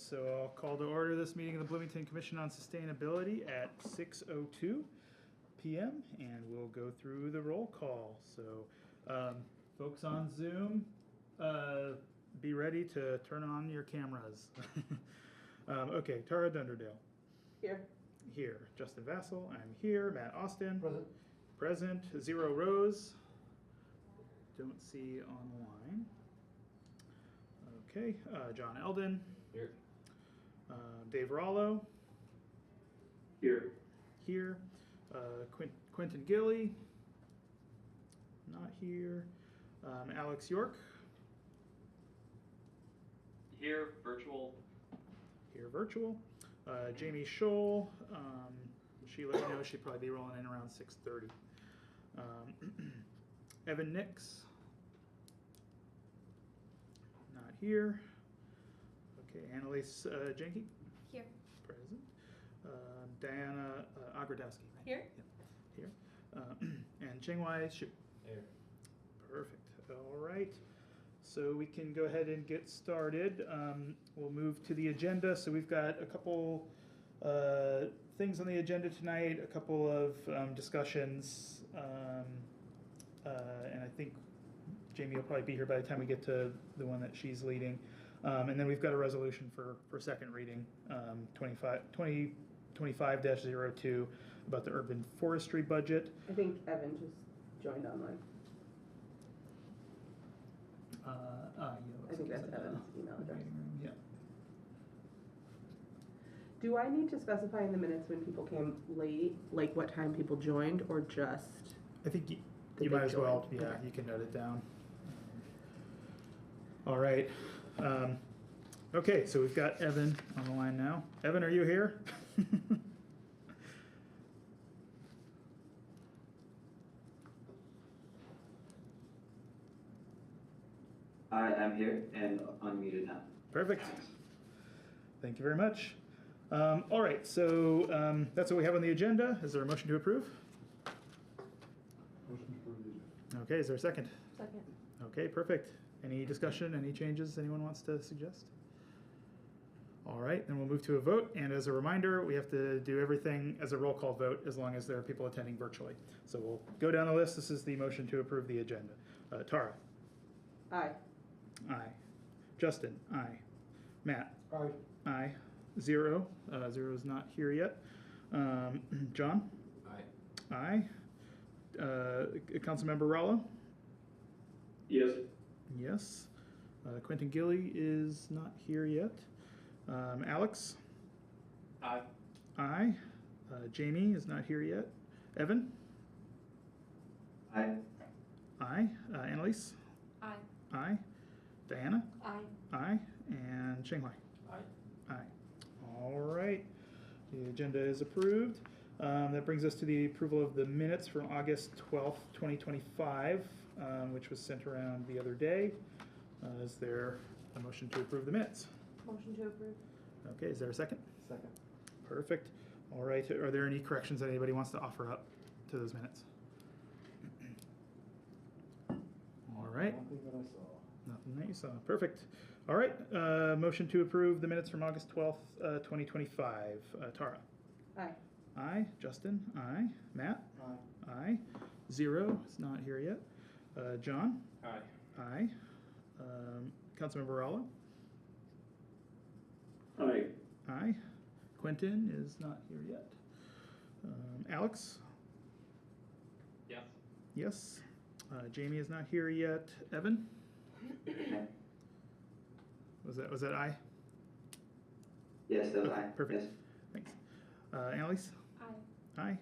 so I'll call to order this meeting of the Bloomington Commission on Sustainability at 6:02 p.m. and we'll go through the roll call. So folks on Zoom, be ready to turn on your cameras. Okay, Tara Dunderdale. Here. Here. Justin Vassell, I'm here. Matt Austin. Present. Present. Zero Rose. Don't see online. Okay, John Eldon. Here. Dave Rollo. Here. Here. Quentin Gilly. Not here. Alex York. Here, virtual. Here, virtual. Jamie Scholl. She let me know she'd probably be rolling in around 6:30. Evan Nix. Not here. Okay, Annalise Jenke. Here. Present. Diana Agrodowski. Right? Here. Yep. Here. And Chingwai Shu. Here. Perfect. All right. So we can go ahead and get started. We'll move to the agenda. So we've got a couple things on the agenda tonight, a couple of discussions, and I think Jamie will probably be here by the time we get to the one that she's leading. And then we've got a resolution for second reading, 2025-02 about the urban forestry budget. I think Evan just joined online. Yeah, I think that's Evan's email address. Yeah. Do I need to specify in the minutes when people came late, like what time people joined, or just? I think you they might as well. joined? Yeah, Okay. you can note it down. All right. Okay, so we've got Evan on the line now. Evan, are you here? I am here and unmuted now. Perfect. Thank you very much. All right, so that's what we have on the agenda. Is there a motion to approve? Motion to approve the agenda. Okay, is there a second? Second. Okay, perfect. Any discussion, any changes anyone wants to suggest? All right, then we'll move to a vote. And as a reminder, we have to do everything as a roll call vote as long as there are people attending virtually. So we'll go down the list. This is the motion to approve the agenda. Tara? Aye. Aye. Justin? Aye. Matt? Aye. Aye. Zero. Zero's not here yet. John? Aye. Aye. Councilmember Rollo? Yes. Yes. Quentin Gilly is not here yet. Alex? Aye. Aye. Jamie is not here yet. Evan? Aye. Aye. Annalise? Aye. Aye. Diana? Aye. Aye. And Shanghai? Aye. Aye. All right. The agenda is approved. That brings us to the approval of the minutes from August 12th, 2025, which was sent around the other day. Is there a motion to approve the minutes? Motion to approve. Okay, is there a second? Second. Perfect. All right, are there any corrections that anybody wants to offer up to those minutes? All right. Nothing that I saw. Nothing that you saw. Perfect. All right, motion to approve the minutes from August 12th, 2025. Tara? Aye. Aye. Justin? Aye. Matt? Aye. Aye. Zero is not here yet. John? Aye. Aye. Councilmember Rollo? Aye. Aye. Quentin is not here yet. Alex? Yes. Yes. Jamie is not here yet. Evan? Was that aye? Yes, that was aye. Perfect. Yes. Thanks. Annalise? Aye. Aye.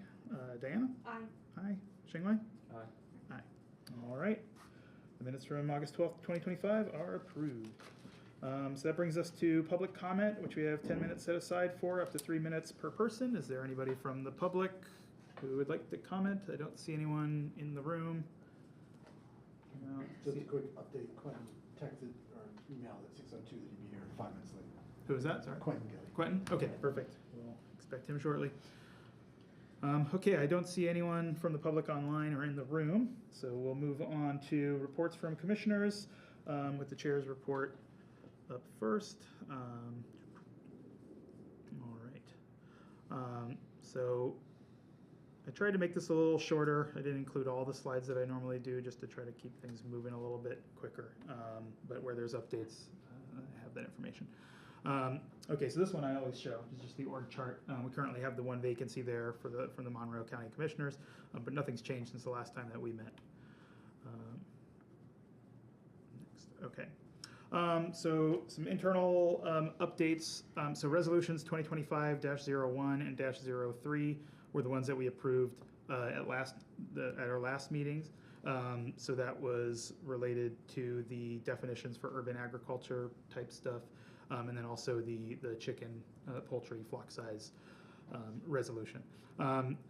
Diana? Aye. Aye. Shinglai? Aye. Aye. All right. The minutes from August 12th, 2025 are approved. So that brings us to public comment, which we have 10 minutes set aside for, up to 3 minutes per person. Is there anybody from the public who would like to comment? I don't see anyone in the room. No. Just a quick update. Quentin texted or emailed at 6:02 that he'd be here 5 minutes late. Who is that? Sorry. Quentin Gilly. Quentin? Okay, perfect. We'll expect him shortly. Okay, I don't see anyone from the public online or in the room, so we'll move on to reports from commissioners with the chair's report up first. So I tried to make this a little shorter. I didn't include all the slides that I normally do just to try to keep things moving a little bit quicker. But where there's updates, I have that information. Okay, so this one I always show. It's just the org chart. We currently have the one vacancy there for from the Monroe County Commissioners, but nothing's changed since the last time that we met. Next, okay. So some internal updates. So resolutions 2025-01 and -03 were the ones that we approved at our last meetings. So that was related to the definitions for urban agriculture type stuff, and then also the chicken, poultry, flock size resolution.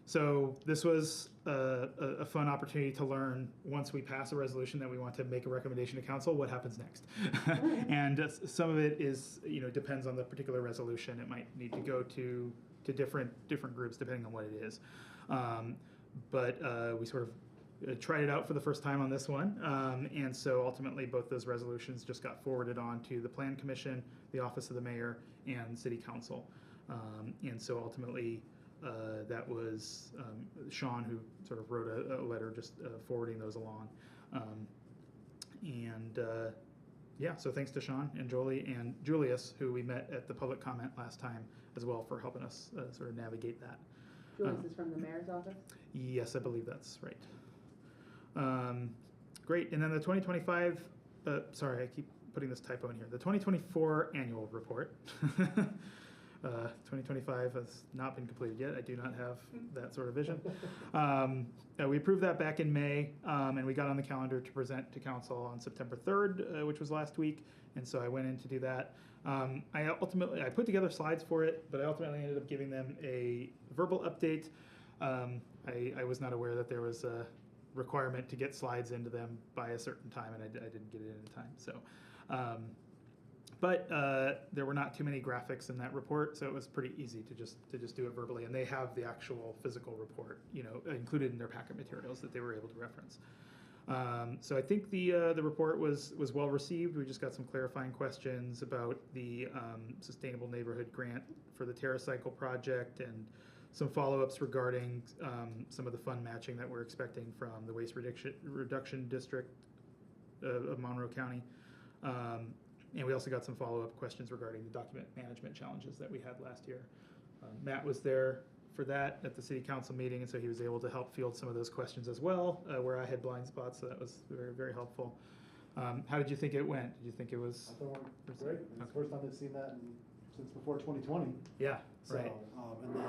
So this was a fun opportunity to learn, once we pass a resolution that we want to make a recommendation to council, what happens next. And some of it is, depends on the particular resolution. It might need to go to different groups depending on what it is. But we sort of tried it out for the first time on this one. And so ultimately both those resolutions just got forwarded on to the Plan Commission, the Office of the Mayor, and City Council. And so ultimately that was Sean who sort of wrote a letter just forwarding those along. Yeah, so thanks to Sean and Jolie and Julius, who we met at the public comment last time as well, for helping us sort of navigate that. Julius is from the mayor's office? Yes, I believe that's right. Great, and then the 2025, sorry, I keep putting this typo in here, the 2024 annual report. 2025 has not been completed yet. I do not have that sort of vision. We approved that back in May, and we got on the calendar to present to council on September 3rd, which was last week, and so I went in to do that. I put together slides for it, but I ultimately ended up giving them a verbal update. I was not aware that there was a requirement to get slides into them by a certain time, and I didn't get it in time. So, but there were not too many graphics in that report, so it was pretty easy to just do it verbally. And they have the actual physical report, included in their packet materials that they were able to reference. So I think the report was well received. We just got some clarifying questions about the Sustainable Neighborhood Grant for the TerraCycle project, and some follow-ups regarding some of the fund matching that we're expecting from the Waste Reduction District of Monroe County. And we also got some follow-up questions regarding the document management challenges that we had last year. Matt was there for that at the city council meeting, and so he was able to help field some of those questions as well, where I had blind spots, so that was very, very helpful. How did you think it went? Did you think it was? I thought it went great. It's the first time I've seen that since before 2020. Yeah, So, right. And then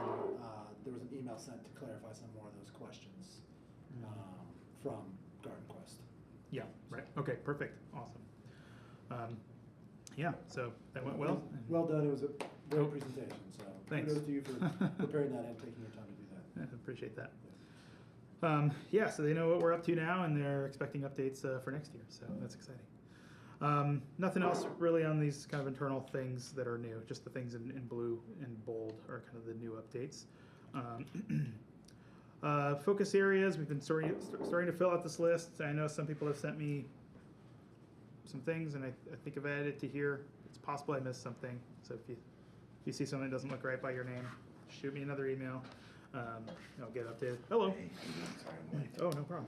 there was an email sent to clarify some more of those questions from Garden Quest. Yeah, right. Okay, perfect. Awesome. Yeah, so that went well. Well done. It was a great presentation. So Thanks. kudos to you for preparing that and taking your time to do that. I appreciate that. Yeah, so they know what we're up to now, and they're expecting updates for next year, so that's exciting. Nothing else really on these kind of internal things that are new, just the things in blue and bold are kind of the new updates. Focus areas, we've been starting to fill out this list. I know some people have sent me some things, and I think I've added it to here. It's possible I missed something, so if you see something that doesn't look right by your name, shoot me another email. I'll get updated. Hello. Oh, no problem.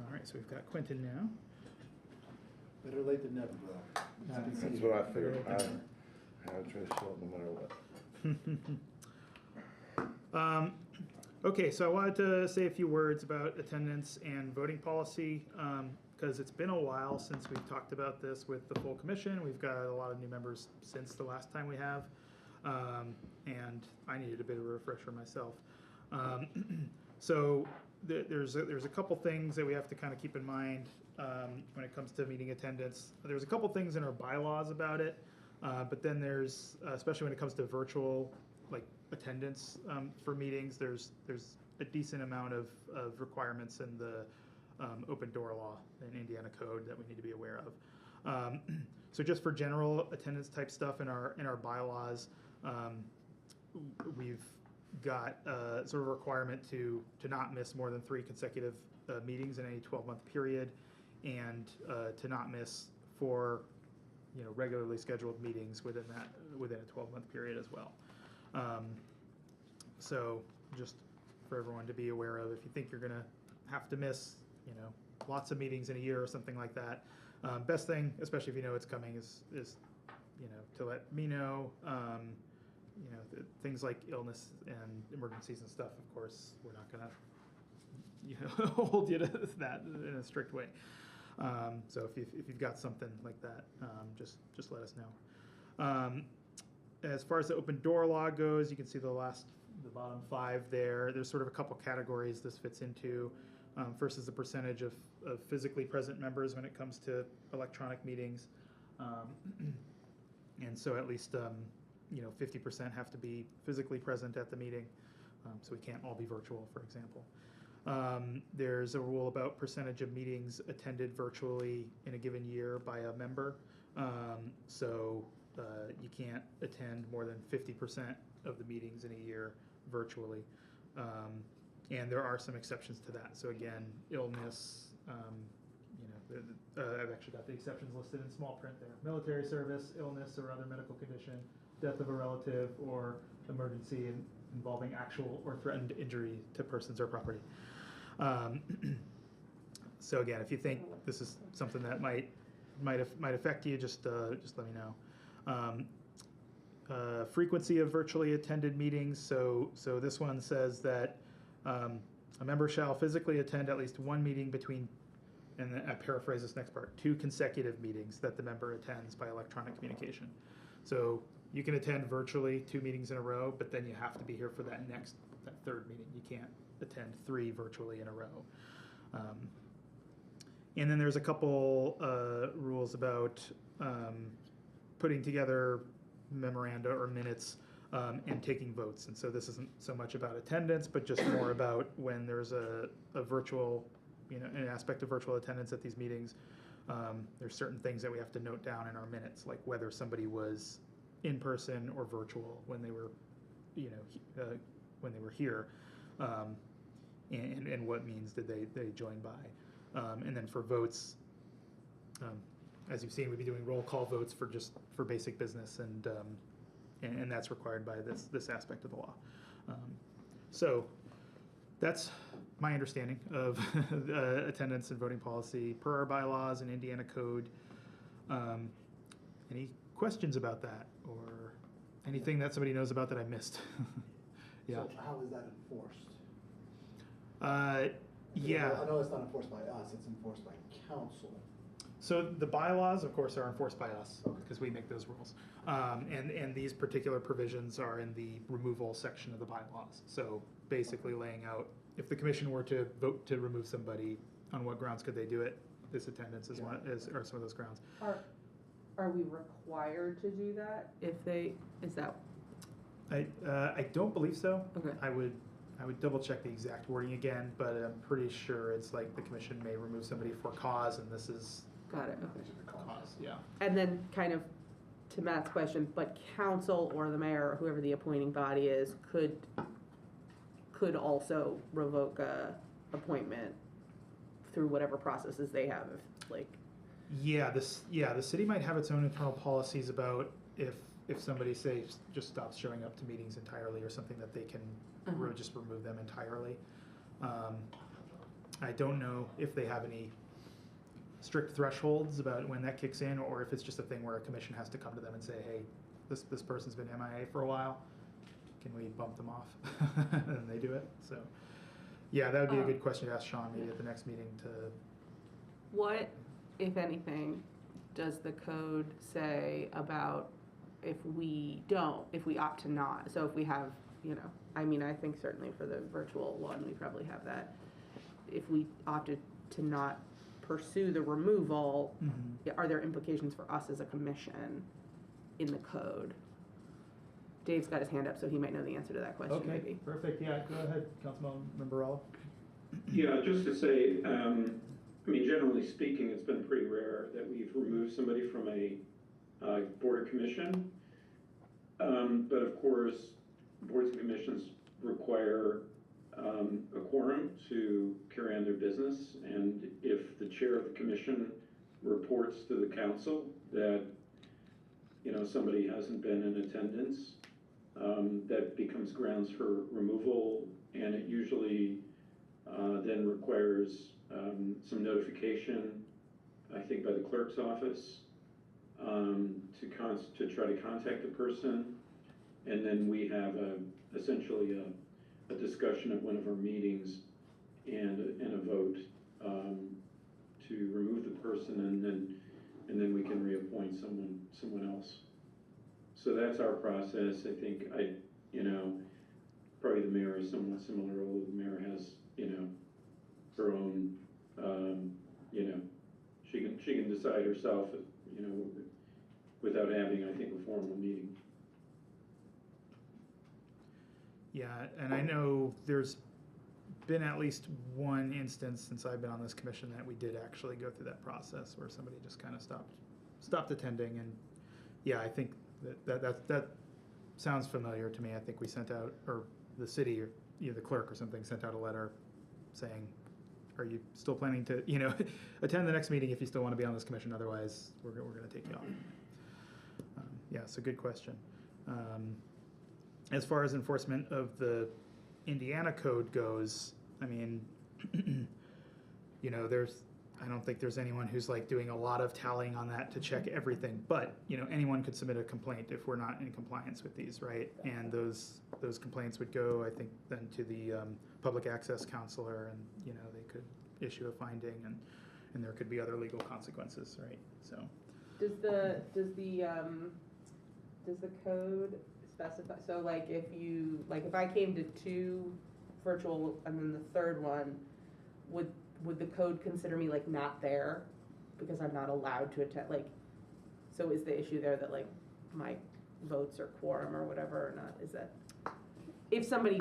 All right, so we've got Quentin now. Better late than never, bro. That's what I figured. I try to show up no matter what. Okay, so I wanted to say a few words about attendance and voting policy, because it's been a while since we've talked about this with the full commission. We've got a lot of new members since the last time we have, and I needed a bit of a refresher myself. So there's a couple things that we have to kind of keep in mind when it comes to meeting attendance. There's a couple things in our bylaws about it, but then there's, especially when it comes to virtual attendance for meetings, there's a decent amount of requirements in the open door law in Indiana code that we need to be aware of. So just for general attendance type stuff in our bylaws, we've got sort of a requirement to not miss more than 3 consecutive meetings in any 12-month period, and to not miss 4 regularly scheduled meetings within a 12-month period as well. So just for everyone to be aware of, if you think you're gonna have to miss, lots of meetings in a year or something like that, best thing, especially if you know it's coming, is to let me know. Things like illness and emergencies and stuff. Of course, we're not gonna hold you to that in a strict way. So if you've got something like that, just let us know. As far as the open door law goes, you can see the bottom 5 there. There's sort of a couple categories this fits into. First is the percentage of physically present members when it comes to electronic meetings. And so at least 50% have to be physically present at the meeting. So we can't all be virtual, for example. There's a rule about percentage of meetings attended virtually in a given year by a member. So you can't attend more than 50% of the meetings in a year virtually. And there are some exceptions to that. So again, illness, I've actually got the exceptions listed in small print there. Military service, illness or other medical condition, death of a relative, or emergency involving actual or threatened injury to persons or property. So again, if you think this is something that might affect you, just let me know. Frequency of virtually attended meetings. So this one says that a member shall physically attend at least one meeting between, and then I paraphrase this next part, 2 consecutive meetings that the member attends by electronic communication. So you can attend virtually 2 meetings in a row, but then you have to be here for that 3rd meeting. You can't attend 3 virtually in a row. And then there's a couple rules about putting together memoranda or minutes and taking votes. And so this isn't so much about attendance, but just more about when there's a virtual, an aspect of virtual attendance at these meetings. There's certain things that we have to note down in our minutes, like whether somebody was in person or virtual when they were, when they were here, and what means did they join by. And then for votes, as you've seen, we'd be doing roll call votes for basic business, and that's required by this aspect of the law. So that's my understanding of attendance and voting policy per our bylaws and Indiana code. Any questions about that, or anything that somebody knows about that I missed? Yeah. So how is that enforced? Yeah. I know it's not enforced by us, it's enforced by council. So the bylaws, of course, are enforced by us because we make those rules. And these particular provisions are in the removal section of the bylaws. So basically laying out, if the commission were to vote to remove somebody, on what grounds could they do it? This attendance is are some of those grounds. Are we required to do that? Is that? I don't believe so. Okay. I would double check the exact wording again, but I'm pretty sure it's like the commission may remove somebody for cause, and this is Got it, okay. cause, yeah. And then kind of to Matt's question, but council or the mayor or whoever the appointing body is could also revoke a appointment through whatever processes they have, Yeah, the city might have its own internal policies about if somebody, say, just stops showing up to meetings entirely or something, that they can just remove them entirely. I don't know if they have any strict thresholds about when that kicks in, or if it's just a thing where a commission has to come to them and say, hey, this person's been MIA for a while, can we bump them off? And they do it. So yeah, that would be a good question to ask Sean maybe at the next meeting. To what, if anything, does the code say about if we opt to not? So if we have, I think certainly for the virtual one, we probably have that. If we opted to not pursue the removal, are there implications for us as a commission in the code? Dave's got his hand up, so he might know the answer to that question. Okay, maybe. perfect. Yeah, go ahead, Councilmember Rallo. Yeah, just to say, generally speaking, it's been pretty rare that we've removed somebody from a board or commission. But of course, boards and commissions require a quorum to carry on their business. And if the chair of the commission reports to the council that, somebody hasn't been in attendance, that becomes grounds for removal, and it usually then requires some notification, I think, by the clerk's office to try to contact the person, and then we have essentially a discussion at one of our meetings and a vote to remove the person, and then we can reappoint someone else. So that's our process. I think probably the mayor is somewhat similar, although the mayor has, her own, she can decide herself, without having, I think, a formal meeting. Yeah, and I know there's been at least one instance since I've been on this commission that we did actually go through that process where somebody just kind of stopped attending, and yeah, I think that sounds familiar to me. I think we sent out, or the city, or the clerk or something sent out a letter saying, are you still planning to, attend the next meeting if you still want to be on this commission? Otherwise, we're going to take you off. Yeah, so good question. As far as enforcement of the Indiana code goes, I mean, I don't think there's anyone who's like doing a lot of tallying on that to check everything, but anyone could submit a complaint if we're not in compliance with these, right? And those complaints would go, I think, then to the public access counselor, and they could issue a finding, and there could be other legal consequences, right? So Does the code specify, so like if I came to 2 virtual and then the third one, would the code consider me like not there because I'm not allowed to attend? Like, so is the issue there that like my votes or quorum or whatever or not? Is that if somebody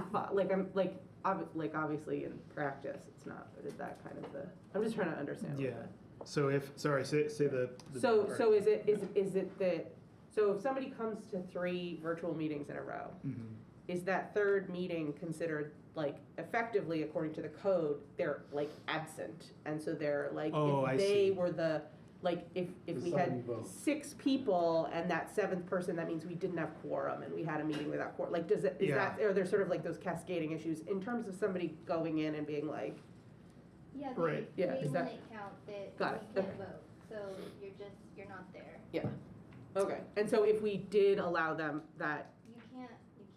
obviously in practice it's not, but is that kind of the? I'm just trying to understand. yeah. So say the So is it that, so if somebody comes to 3 virtual meetings in a row, Mhm. is that third meeting considered like effectively according to the code they're like absent, and so they're like if they were the like if we had 6 people and that 7th person, that means we didn't have quorum and we had a meeting without quorum, like is that are there sort of like those cascading issues in terms of somebody going in and being like right. Yeah, they is that- wouldn't count that Got it. you can't Okay. vote, so you're not there. yeah, okay. And so if we did allow them that, You can't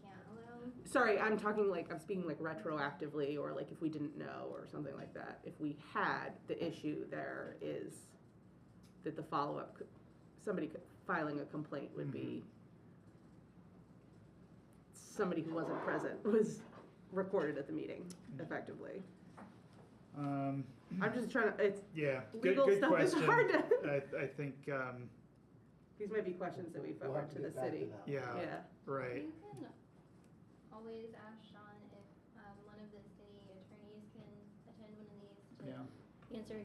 allow them. sorry, I'm talking like, I'm speaking like retroactively, or like if we didn't know or something like that. If we had, the issue there is that the follow-up, somebody filing a complaint would be somebody who wasn't present, was recorded at the meeting, effectively. I'm just trying to, it's, Yeah, legal good stuff is question. hard to. I think, These might be questions that we We'll forward have to the get back city. that. Yeah. right. You can always ask Sean if one of the city attorneys can attend one of these to Yeah. answer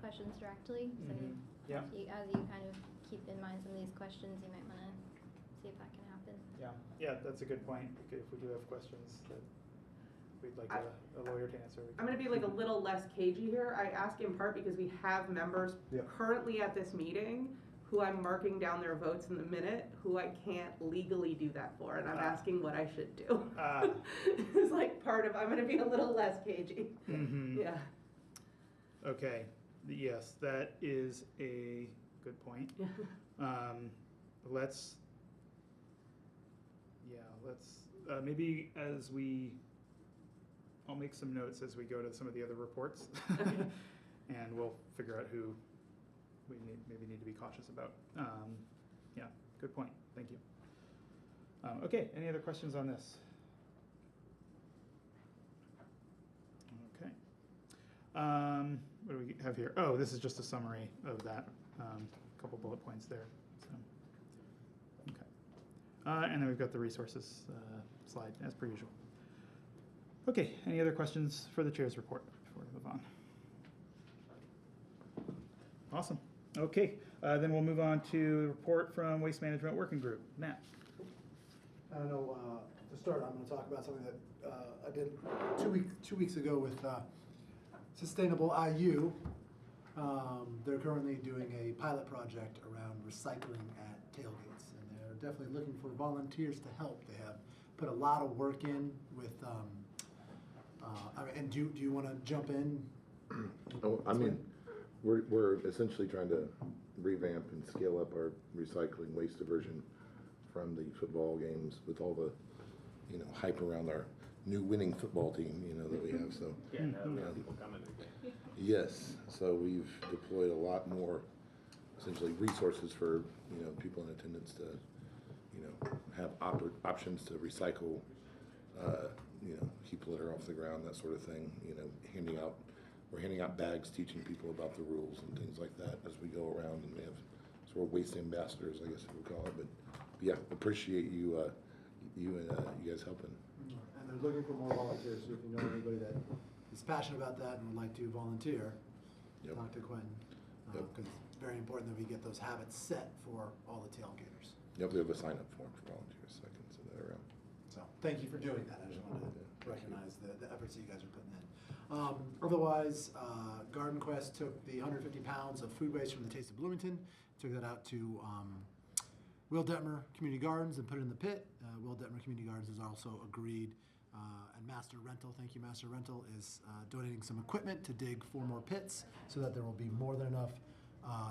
questions directly. So Mhm. Yeah. as you kind of keep in mind some of these questions, you might want to see if that can happen. Yeah, that's a good point. If we do have questions that we'd like a lawyer to answer. I'm gonna be like a little less cagey here. I ask in part because we have members currently at this meeting who I'm marking down their votes in the minute, who I can't legally do that for, and I'm asking what I should do. It's like part of, I'm gonna be a little less cagey. Mm-hmm. Yeah. Okay, yes, that is a good point. Let's maybe I'll make some notes as we go to some of the other reports. Okay. And we'll figure out who we maybe need to be cautious about. Yeah, good point, thank you. Okay, any other questions on this? Okay. What do we have here? Oh, this is just a summary of that, couple bullet points there, so. Okay. And then we've got the resources slide, as per usual. Okay, any other questions for the chair's report before we move on? Awesome. Okay, then we'll move on to the report from Waste Management Working Group. Matt. I know, to start, I'm gonna talk about something that I did 2 weeks ago with Sustainable IU. They're currently doing a pilot project around recycling at tailgates, and they're they're definitely looking for volunteers to help. They have put a lot of work in with, and do you want to jump in? Oh, I mean, we're essentially trying to revamp and scale up our recycling waste diversion from the football games with all the, hype around our new winning football team, that we have, so. Yeah, no, people coming again. Yes, so we've deployed a lot more, essentially, resources for, people in attendance to, have options to recycle, heap litter off the ground, that sort of thing, we're handing out bags, teaching people about the rules and things like that as we go around, and we have sort of waste ambassadors, I guess you would call it, but yeah, appreciate you guys helping. And they're looking for more volunteers, so if you know anybody that is passionate about that and would like to volunteer, Yep. talk to Quentin. Yep. Because it's very important that we get those habits set for all the tailgaters. Yep, we have a sign-up form for volunteers, so I can send that around. So, thank you for doing that. I just wanted to recognize the efforts that you guys are putting in. Otherwise, Garden Quest took the 150 pounds of food waste from the Taste of Bloomington, took that out to Will Detmer Community Gardens and put it in the pit. Will Detmer Community Gardens has also agreed, and Master Rental, thank you Master Rental, is donating some equipment to dig 4 more pits so that there will be more than enough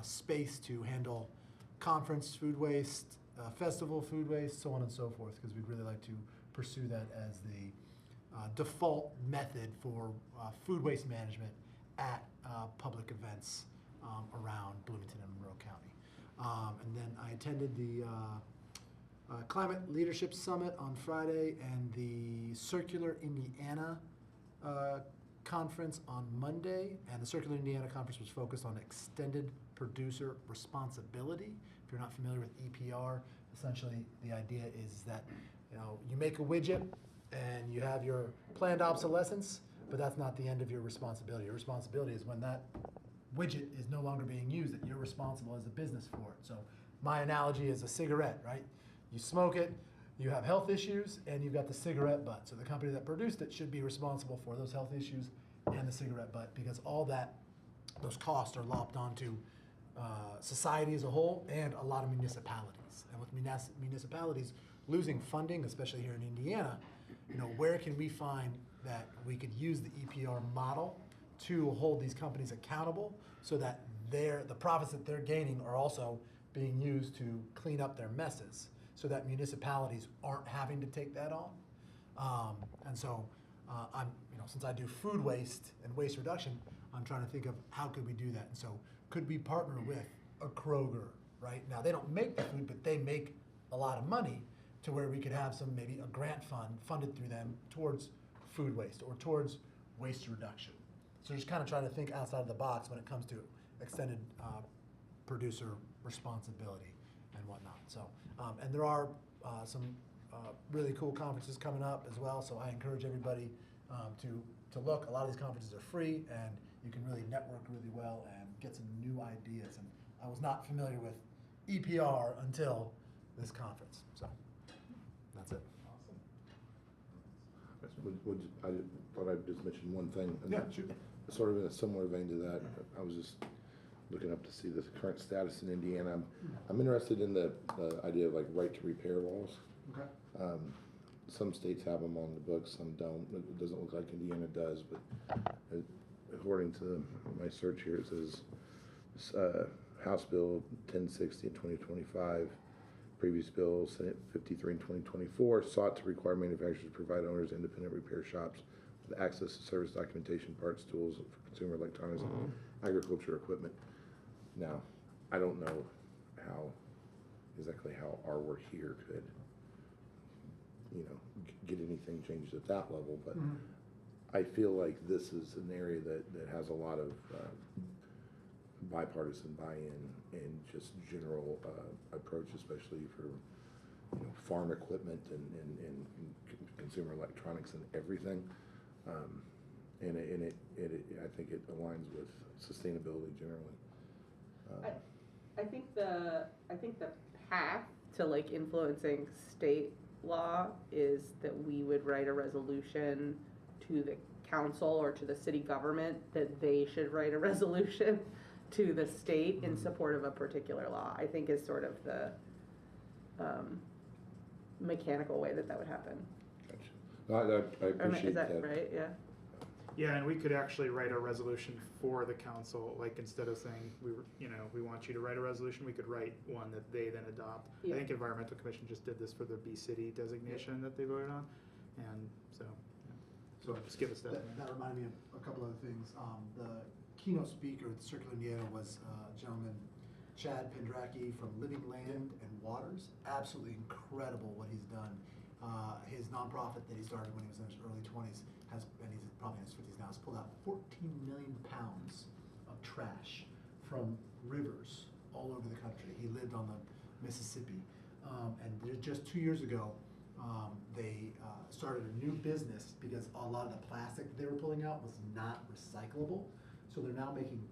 space to handle conference food waste, festival food waste, so on and so forth, because we'd really like to pursue that as the default method for food waste management at public events around Bloomington and Monroe County. And then I attended the Climate Leadership Summit on Friday and the Circular Indiana conference on Monday. And the Circular Indiana conference was focused on extended producer responsibility. If you're not familiar with EPR, essentially the idea is that you make a widget and you have your planned obsolescence, but that's not the end of your responsibility. Your responsibility is when that widget is no longer being used, that you're responsible as a business for it. So my analogy is a cigarette, right? You smoke it, you have health issues, and you've got the cigarette butt. So the company that produced it should be responsible for those health issues and the cigarette butt, because all those costs are lopped onto society as a whole and a lot of municipalities. And with municipalities losing funding, especially here in Indiana, where can we find that we could use the EPR model to hold these companies accountable so that the profits that they're gaining are also being used to clean up their messes, so that municipalities aren't having to take that on. And so I'm, since I do food waste and waste reduction, I'm trying to think of how could we do that. And so could we partner with a Kroger, right? Now they don't make the food, but they make a lot of money, to where we could have maybe a grant fund funded through them towards food waste or towards waste reduction. So just kind of trying to think outside of the box when it comes to extended producer responsibility and whatnot. So, and there are some really cool conferences coming up as well. So I encourage everybody to look. A lot of these conferences are free, and you can really network really well and get some new ideas. And I was not familiar with EPR until this conference. So that's it. I thought I'd just mention one thing. Yeah, shoot. Sort of in a similar vein to that, I was just looking up to see the current status in Indiana. I'm interested in the idea of like right to repair laws. Okay. Some states have them on the books, some don't. It doesn't look like Indiana does, but according to my search here, it says House Bill 1060 in 2025, previous bill Senate 53 in 2024 sought to require manufacturers to provide owners of independent repair shops with access to service documentation, parts, tools for consumer electronics, and agriculture equipment. Now, I don't know exactly how our work here could, get anything changed at that level, but I feel like this is an area that has a lot of bipartisan buy-in and just general approach, especially for farm equipment and consumer electronics and everything. And I think it aligns with sustainability generally. I think the path to influencing state law is that we would write a resolution to the council or to the city government that they should write a resolution to the state in support of a particular law. I think is sort of mechanical way that would happen. Gotcha. I appreciate Is that that. right? Yeah. Yeah, and we could actually write a resolution for the council, like instead of saying we want you to write a resolution, we could write one that they then adopt. Yeah. I think Environmental Commission just did this for the B City designation that they voted on, and so just give us that. That reminded me of a couple other things. The keynote speaker at the Circular Indiana was a gentleman, Chad Pendracky from Living Land and Waters. Absolutely incredible what he's done. His nonprofit that he started when he was in his early 20s and he's probably in his 50s now, has pulled out 14 million pounds of trash from rivers all over the country. He lived on the Mississippi. And just 2 years ago, they started a new business because a lot of the plastic they were pulling out was not recyclable. So they're now making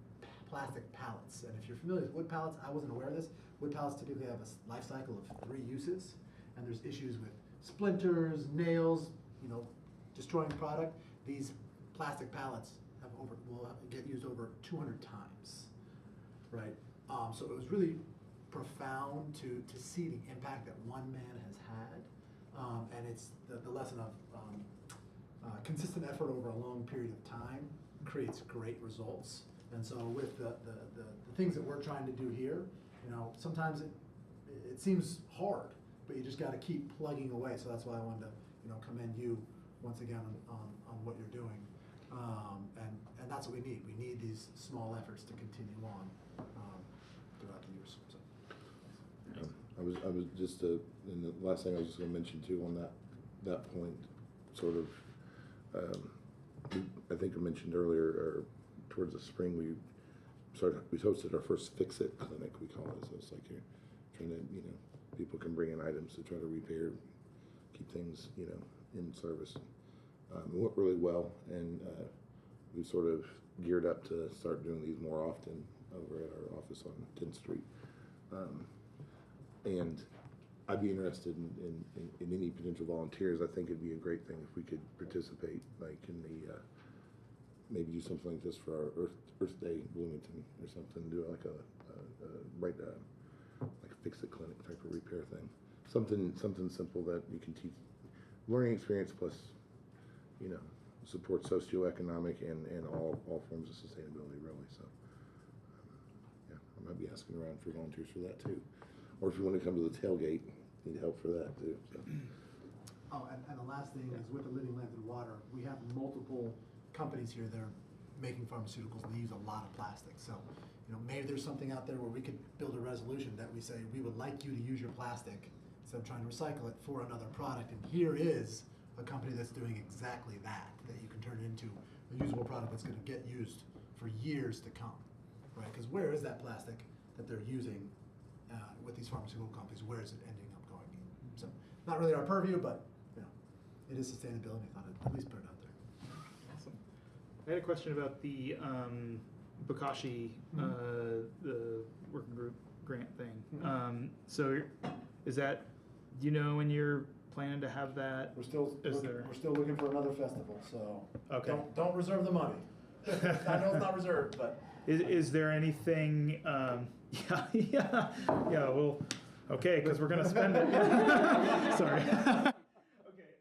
plastic pallets. And if you're familiar with wood pallets, I wasn't aware of this. Wood pallets typically have a life cycle of 3 uses. And there's issues with splinters, nails, destroying the product. These plastic pallets will get used over 200 times, right? So it was really profound to see the impact that one man has had. And it's the lesson of consistent effort over a long period of time creates great results. And so with the things that we're trying to do here, sometimes it seems hard, but you just got to keep plugging away. So that's why I wanted to commend you once again on what you're doing. And that's what we need. We need these small efforts to continue on throughout the years. So. I was just and the last thing I was just going to mention too on that point, sort of. I think I mentioned earlier, or towards the spring, we hosted our first Fix It clinic. We call it. So it's like you're trying to people can bring in items to try to repair, keep things in service. It went really well, and we sort of geared up to start doing these more often over at our office on 10th Street. And I'd be interested in any potential volunteers. I think it'd be a great thing if we could participate, like in the maybe do something like this for our Earth Day Bloomington or something. Do like like a Fix It clinic type of repair thing. Something simple that you can teach, learning experience plus, support socioeconomic and all forms of sustainability really. So yeah, I might be asking around for volunteers for that too. Or if you want to come to the tailgate, need help for that too. So. Oh, and the last thing is with the Living Land and Water, we have multiple companies here that are making pharmaceuticals and they use a lot of plastic. So, maybe there's something out there where we could build a resolution that we say, we would like you to use your plastic instead of trying to recycle it for another product. And here is a company that's doing exactly that you can turn it into a usable product that's going to get used for years to come, right? Because where is that plastic that they're using with these pharmaceutical companies? Where is it ending up going? So, not really our purview, but it is sustainability. I thought I'd at least put it out there. Awesome. I had a question about the Bokashi, the working group grant thing. So is that, do you know when you're planning to have that? We're still looking for another festival, so Okay. don't reserve the money. I know it's not reserved, but Is there anything, yeah, well, okay, because we're gonna spend it. Sorry. Okay,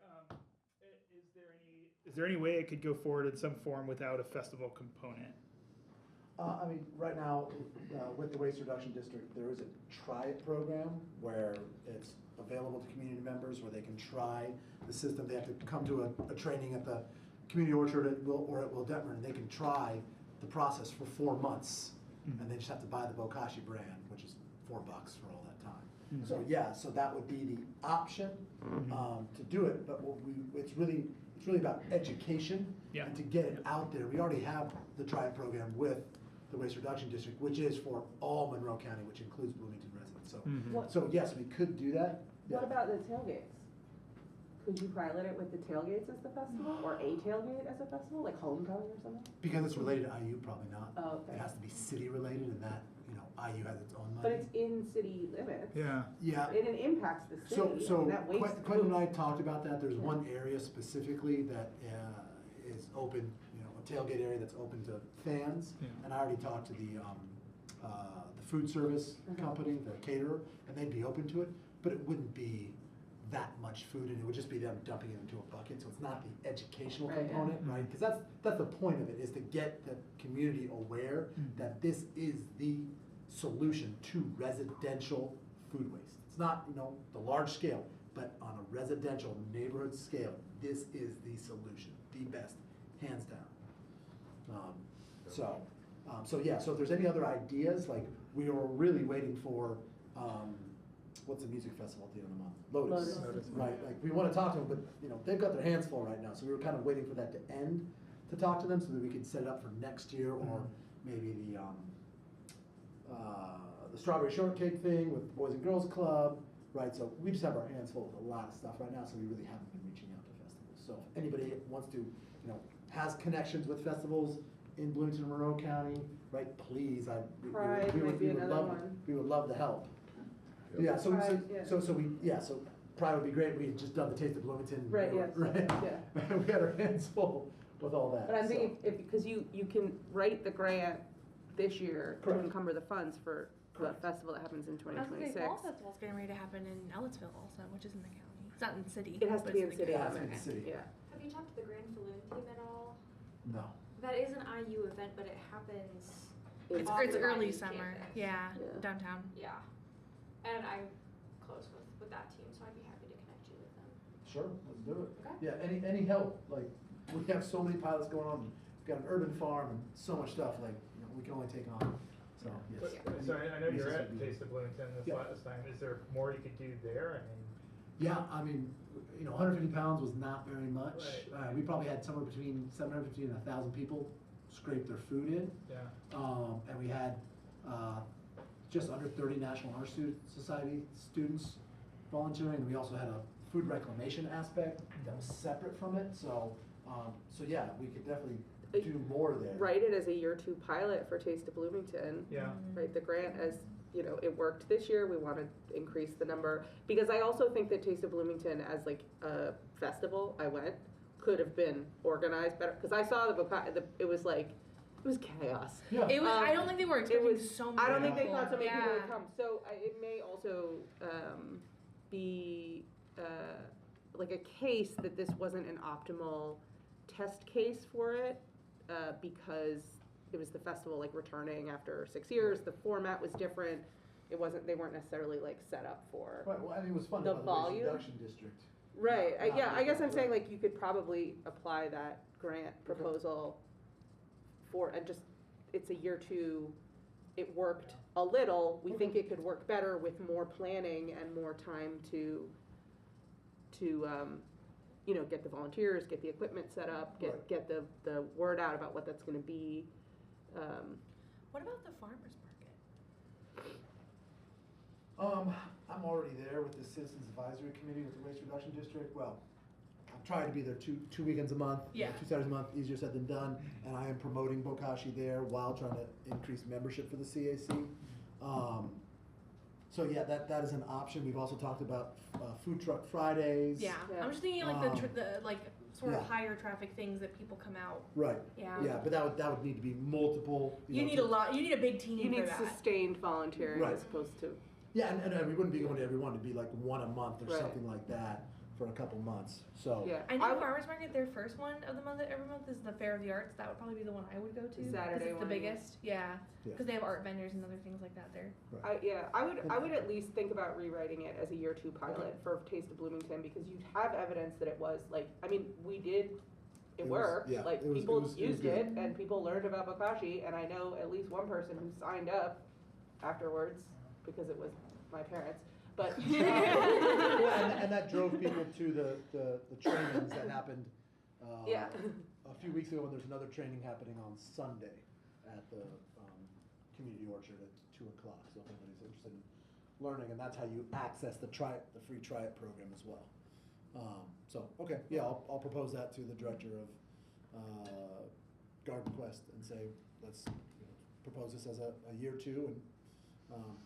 is there any way it could go forward in some form without a festival component? right now, with the Waste Reduction District, there is a Try It program where it's available to community members where they can try the system. They have to come to a training at the community orchard or at Will Detmer, and they can try the process for 4 months. And they just have to buy the Bokashi brand, which is $4 for all that time. So so that would be the option to do it. But it's really about education and to get it out there. We already have the Try It program with the Waste Reduction District, which is for all Monroe County, which includes Bloomington residents. So so yes, we could do that. What about the tailgates? Could you pilot it with the tailgates as the festival, or a tailgate as a festival, like homecoming or something? Because it's related to IU, probably not. Oh, okay. It has to be city related, and that IU has its own money. But it's in city limits. Yeah. Yeah. And it impacts the city. So that waste Quentin and I talked about that. There's one area specifically that is open, a tailgate area that's open to fans. Yeah. And I already talked to the food service company, the caterer, and they'd be open to it. but it wouldn't be that much food, and it would just be them dumping it into a bucket, so it's not the educational Right, yeah. component, right? Because that's the point of it, is to get the community aware that this is the solution to residential food waste. It's not, the large scale, but on a residential neighborhood scale, this is the solution, the best, hands down. So if there's any other ideas, like, we were really waiting for, what's the music festival at the end of the month? Lotus. Right, like, we wanna talk to them, but, they've got their hands full right now, so we were kind of waiting for that to end, to talk to them, so that we could set it up for next year, or maybe the strawberry shortcake thing with the Boys and Girls Club, right? So we just have our hands full with a lot of stuff right now, so we really haven't been reaching out to festivals. So if anybody wants to, has connections with festivals in Bloomington and Monroe County, right, please, Pride might be another one. we would love to help. Yep. Yeah, so Pride, yeah. so Pride would be great. We had just done the Taste of Bloomington. Right, yes, Right. yeah. We had our hands full with all that. But I'm so. thinking, because you can write the grant this year to Correct. encumber the funds for the festival that happens in I was gonna say, 2026. Fall Festival's getting ready to happen in Ellettsville also, which is in the county. It's not in the city. It has to but be it's in city It has to be in limits, the city. yeah. Have you talked to the Grand Saloon team at all? No. That is an IU event, but it happens. It's off the early IU summer, campus. yeah, Yeah. downtown. Yeah, and I'm close with that team, so I'd be happy to connect you with them. Sure, let's do it. Okay. Yeah, any help, like, we have so many pilots going on, we've got an urban farm and so much stuff, like, we can only take on, so, yes. So I know you're at Yes, Taste of Bloomington this Yeah. last time. Is there more you could do there? I mean, Yeah, I mean, 150 pounds was not very much. Right. We probably had somewhere between 750 and 1,000 people scrape their food in. yeah. And we had just under 30 National Honor Society students volunteering. And we also had a food reclamation aspect that was separate from it. So yeah, we could definitely do more there. Write it as a year 2 pilot for Taste of Bloomington. Yeah. Right, the grant as, it worked this year, we want to increase the number. Because I also think that Taste of Bloomington as like a festival, could have been organized better. Because I saw it was chaos. Yeah. It was. I don't think they were expecting so many. I don't think they people. thought so many people would Yeah. come. So it may also be like a case that this wasn't an optimal test case for it because it was the festival like returning after 6 years. The format was different. They weren't necessarily like set up for. Right, well, I mean, it was funded The by the volume? Waste Reduction District. Right. Not Yeah. I guess I'm right. saying like you could probably apply that grant proposal for and just it's a year 2. It worked a little. We think it could work better with more planning and more time to get the volunteers, get the equipment set up, Right. get the word out about what that's going to be. What about the farmers market? I'm already there with the Citizens Advisory Committee with the Waste Reduction District. Well, I'm trying to be there two weekends a month, Yeah. 2 Saturdays a month, easier said than done. And I am promoting Bokashi there while trying to increase membership for the CAC. So yeah, that is an option. We've also talked about food truck Fridays. Yeah. Yeah. I'm just thinking like the like sort of Yeah. higher traffic things that people come out. Right. Yeah. Yeah, but that would need to be multiple. You need a lot. You need a big team You need for that. sustained volunteering Right. as opposed to Yeah, and we wouldn't be going to every one. It'd be like one a month or Right. something like that for a couple months. So yeah. I know farmers market. Their first one of the month every month is the Fair of the Arts. That would probably be the one I would go to. 'cause Saturday it's one, the yeah. biggest. Yeah. Yeah. Because they have art vendors and other things like that there. I would at least think about rewriting it as a year 2 pilot for Taste of Bloomington because you'd have evidence that it was like we did it It was- worked yeah, like it was- people it was used good. it and people learned about Bokashi and I know at least one person who signed up afterwards because it was my parents but Well, and that drove people to the trainings that happened yeah a few weeks ago when there's another training happening on Sunday at the community orchard at 2:00. So if anybody's interested in learning, and that's how you access the free Try It program as well. So okay, yeah, I'll propose that to the director of Garden Quest and say let's propose this as a year 2 and.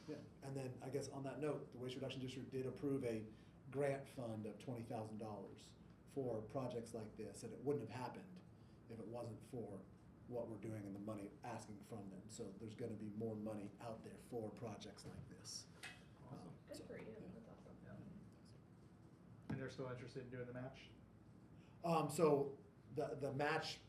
Yeah, and then I guess on that note, the Waste Reduction District did approve a grant fund of $20,000 for projects like this, and it wouldn't have happened if it wasn't for what we're doing and the money asking from them. So there's going to be more money out there for projects like this. Good So, for you. yeah. That's awesome. And they're still interested in doing the match? So the match,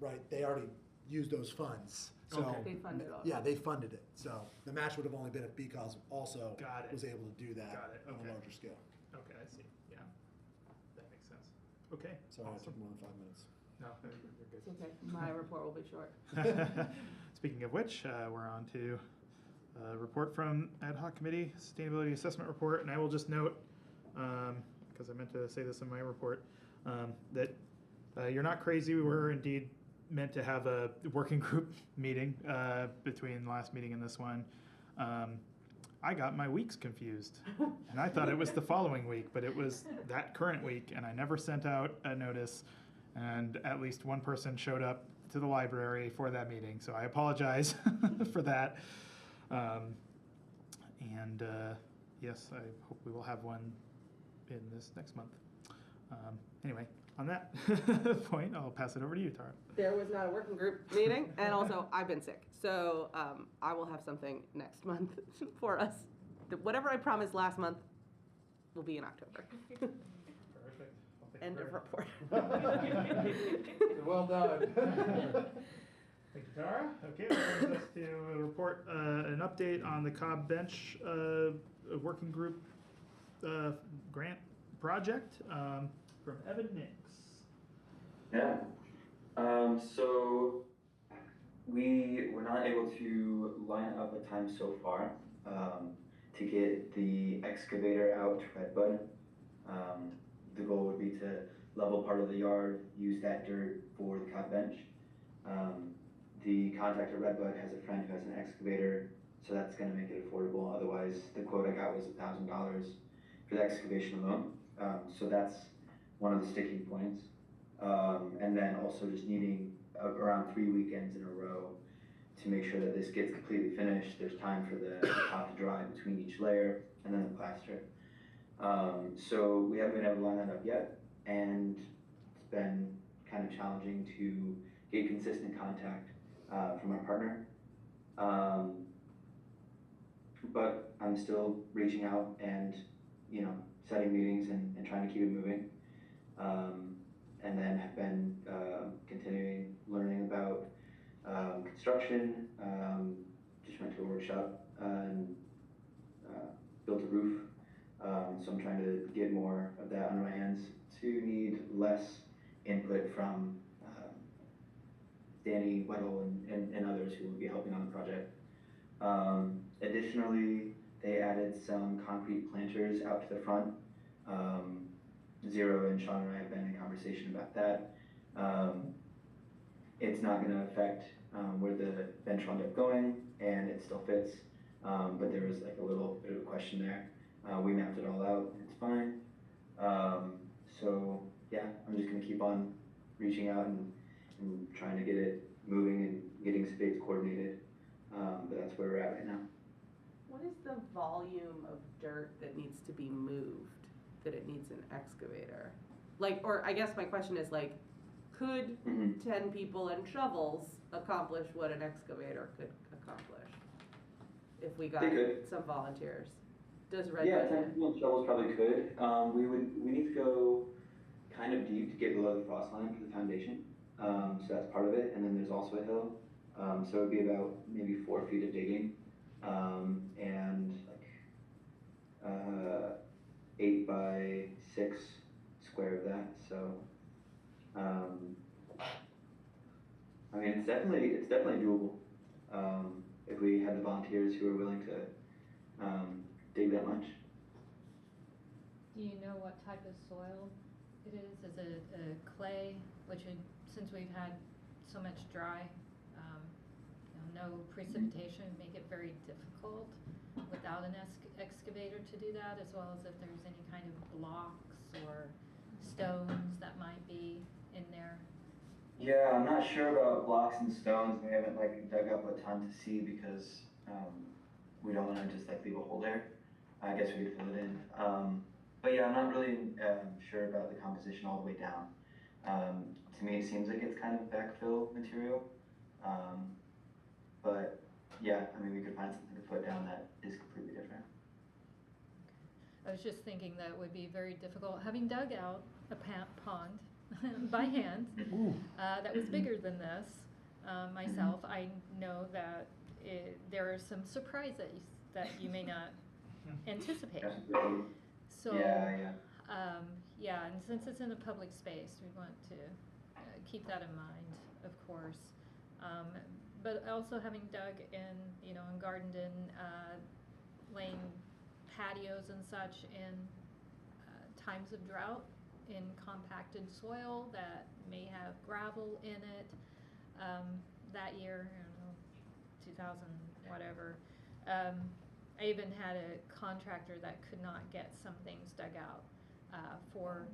right, they already used those funds. So Okay. They funded all. yeah, they funded it. So the match would have only been if BCOS also Got it. was able to do that Got it, on okay. a larger scale. Okay, I see, yeah. That makes sense. Okay, Sorry, it awesome. took more than 5 minutes. No, It's you're okay, my report will be short. good. Speaking of which, we're on to report from Ad Hoc Committee, Sustainability Assessment Report, and I will just note, because I meant to say this in my report, that you're not crazy. We were indeed meant to have a working group meeting between last meeting and this one. I got my weeks confused, and I thought it was the following week, but it was that current week, and I never sent out a notice, and at least one person showed up to the library for that meeting, so I apologize for that. Yes, I hope we will have one in this next month. Anyway, on that point, I'll pass it over to you, Tara. There was not a working group meeting, and also I've been sick, so I will have something next month for us. Whatever I promised last month will be in October. Perfect. I'll take End care of report. Well done. Thank you, Tara. Okay, that brings us to a report, an update on the Cobb Bench working group grant project from Evan Nix. Yeah. So we were not able to line up a time so far to get the excavator out to Redbud. The goal would be to level part of the yard, use that dirt for the Cobb Bench. The contractor Redbud has a friend who has an excavator, so that's going to make it affordable. Otherwise, the quote I got was $1,000 for the excavation alone. So that's one of the sticking points. And then also just needing around 3 weekends in a row to make sure that this gets completely finished. There's time for the top to dry between each layer, and then the plaster. So we haven't been able to line that up yet, and it's been kind of challenging to get consistent contact from our partner. But I'm still reaching out and, setting meetings and trying to keep it moving. And then have been continuing learning about construction. Just went to a workshop and built a roof. So I'm trying to get more of that on my hands to need less input from Danny Weddle and others who will be helping on the project. Additionally, they added some concrete planters out to the front. Zero and Sean and I have been in conversation about that. It's not going to affect where the bench will end up going, and it still fits. But there was like a little bit of a question there. We mapped it all out, and it's fine. So yeah, I'm just going to keep on reaching out and trying to get it moving and getting spades coordinated. But that's where we're at right now. What is the volume of dirt that needs to be moved, that it needs an excavator? Or I guess my question is could 10 people and shovels accomplish what an excavator could accomplish if we got some volunteers? Does Red Yeah, 10 people and shovels probably could. We need to go kind of deep to get below the frost line for the foundation. So that's part of it, and then there's also a hill. So it would be about maybe 4 feet of digging, and 8 by 6 square of that. So, I mean, it's definitely doable if we had the volunteers who are willing to dig that much. Do you know what type of soil it is? Is it a clay, which would, since we've had so much dry, no precipitation, would make it very difficult without an excavator to do that, as well as if there's any kind of blocks or stones that might be in there? Yeah, I'm not sure about blocks and stones. We haven't dug up a ton to see because we don't want to just leave a hole there. I guess we could fill it in. But yeah, I'm not really sure about the composition all the way down. To me, it seems like it's kind of backfill material. But yeah, I mean, we could find something to put down that is completely different. I was just thinking that would be very difficult, having dug out a pond by hand, that was bigger than this, myself, I know that there are some surprises that you may not anticipate. So, yeah, and since it's in a public space, we want to keep that in mind, of course. But also having dug in, you know, and gardened in, laying patios and such in times of drought, in compacted soil that may have gravel in it. That year, I don't know, 2000 whatever, I even had a contractor that could not get some things dug out for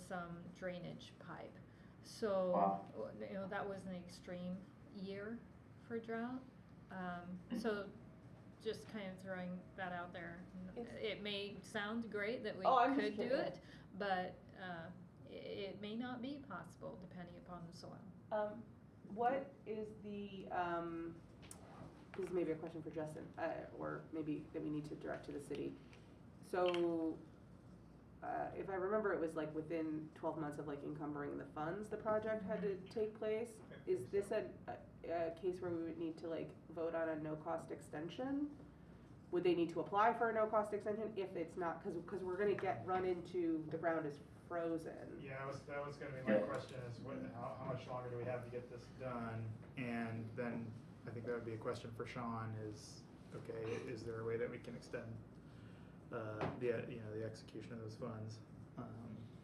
some drainage pipe. So, Wow. you know, that was an extreme year for drought. So just kind of throwing that out there. It may sound great that we could do it, but it may not be possible depending upon the soil. What is the, this is maybe a question for Justin, or maybe that we need to direct to the city. So, if I remember, it was like within 12 months of like encumbering the funds, the project had to take place. Is this a case where we would need to like vote on a no-cost extension? Would they need to apply for a no-cost extension if it's not, because we're gonna run into the ground is frozen? Yeah, that was gonna be my question, is how much longer do we have to get this done? And then I think that would be a question for Sean, is, okay, is there a way that we can extend the execution of those funds?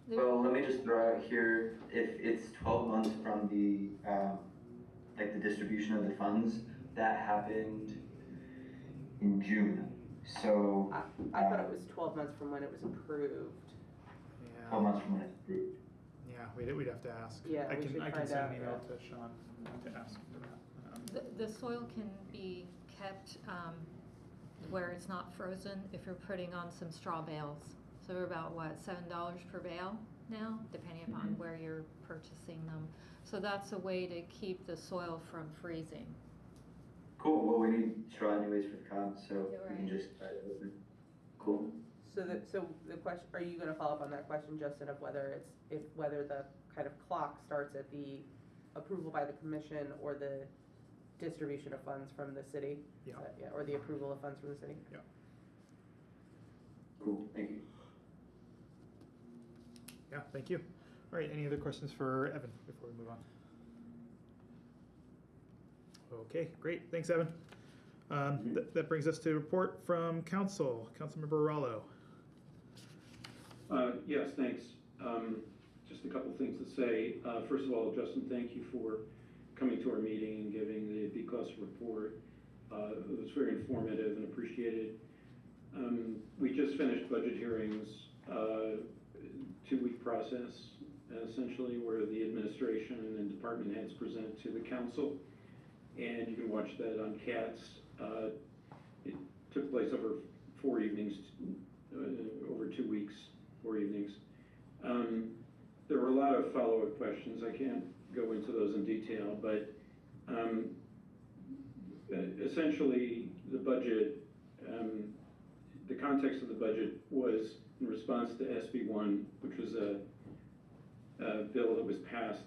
Well, let me just throw out here, if it's 12 months from the, like the distribution of the funds, that happened in June. So I thought it was 12 months from when it was approved. Yeah. 12 months from when it's approved. Yeah, we'd have to ask. Yeah, I we can should find send out, an email yeah. to Sean to ask for that. The soil can be kept where it's not frozen if you're putting on some straw bales. So they're about, what, $7 per bale now, depending upon where you're purchasing them. So that's a way to keep the soil from freezing. Cool, well, we need straw anyways for the comp, so Yeah, we can right. just try to open. Cool. So the question, are you gonna follow up on that question, Justin, of whether the kind of clock starts at the approval by the commission or the distribution of funds from the city? Yeah. Or the approval of funds from the city? Yeah. Cool, thank you. Yeah, thank you. All right, any other questions for Evan before we move on? Okay, great, thanks, Evan. That brings us to a report from council. Councilmember Rollo. Yes, thanks. Just a couple things to say. First of all, Justin, thank you for coming to our meeting and giving the BCOS report. It was very informative and appreciated. We just finished budget hearings, 2-week process, essentially, where the administration and department heads present to the council. And you can watch that on CATS. It took place over 4 evenings, over 2 weeks, 4 evenings. There were a lot of follow-up questions. I can't go into those in detail, but essentially the budget, the context of the budget was in response to SB1, which was a bill that was passed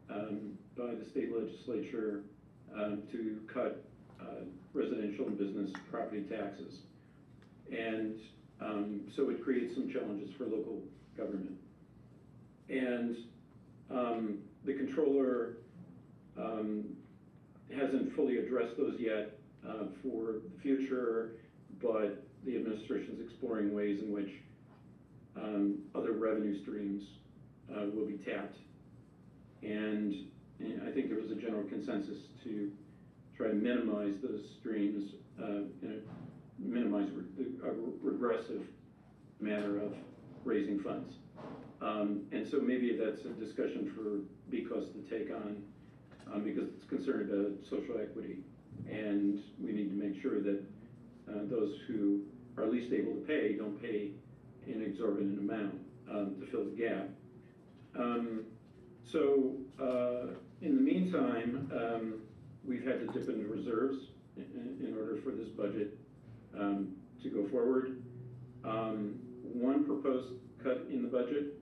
by the state legislature to cut residential and business property taxes. And so it creates some challenges for local government. And the controller hasn't fully addressed those yet for the future, but the administration's exploring ways in which other revenue streams will be tapped. And I think there was a general consensus to try to minimize those streams, minimize a regressive manner of raising funds. And so maybe that's a discussion for BCOS to take on, because it's concerned about social equity. And we need to make sure that those who are least able to pay don't pay an exorbitant amount to fill the gap. In the meantime, we've had to dip into reserves in order for this budget to go forward. One proposed cut in the budget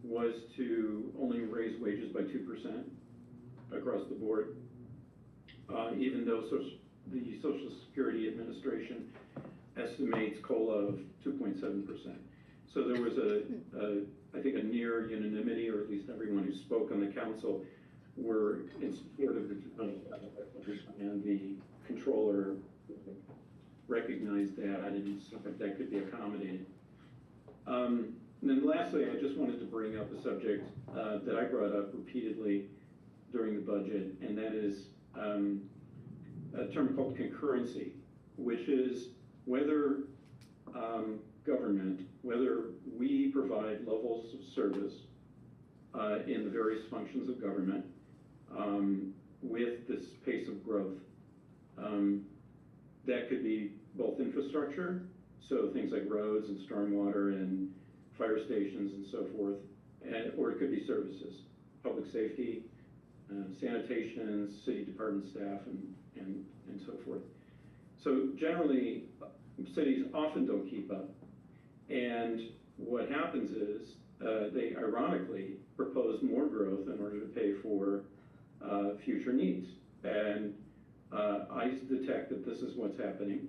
was to only raise wages by 2% across the board, even though the Social Security Administration estimates COLA of 2.7%. So there was I think a near unanimity, or at least everyone who spoke on the council were in support of the 2.7%, and the controller recognized that, and so that could be accommodated. And then lastly, I just wanted to bring up a subject that I brought up repeatedly during the budget, and that is a term called concurrency, which is whether government, whether we provide levels of service in the various functions of government with this pace of growth. That could be both infrastructure, so things like roads and stormwater and fire stations and so forth, or it could be services, public safety, sanitation, city department staff, and so forth. So generally, cities often don't keep up. And what happens is they ironically propose more growth in order to pay for future needs. And I detect that this is what's happening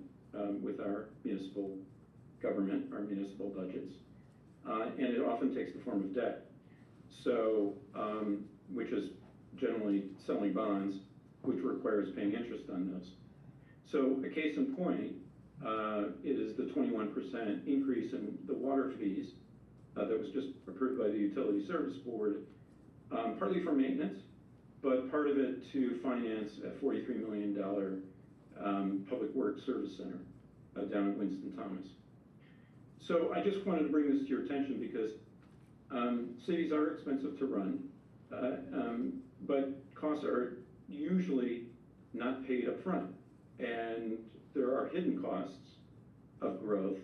with our municipal government, our municipal budgets. And it often takes the form of debt. So, which is generally selling bonds, which requires paying interest on those. So a case in point is the 21% increase in the water fees that was just approved by the Utility Service Board, partly for maintenance, but part of it to finance a $43 million Public Works Service Center down in Winston-Thomas. So I just wanted to bring this to your attention because cities are expensive to run, but costs are usually not paid up front. And there are hidden costs of growth,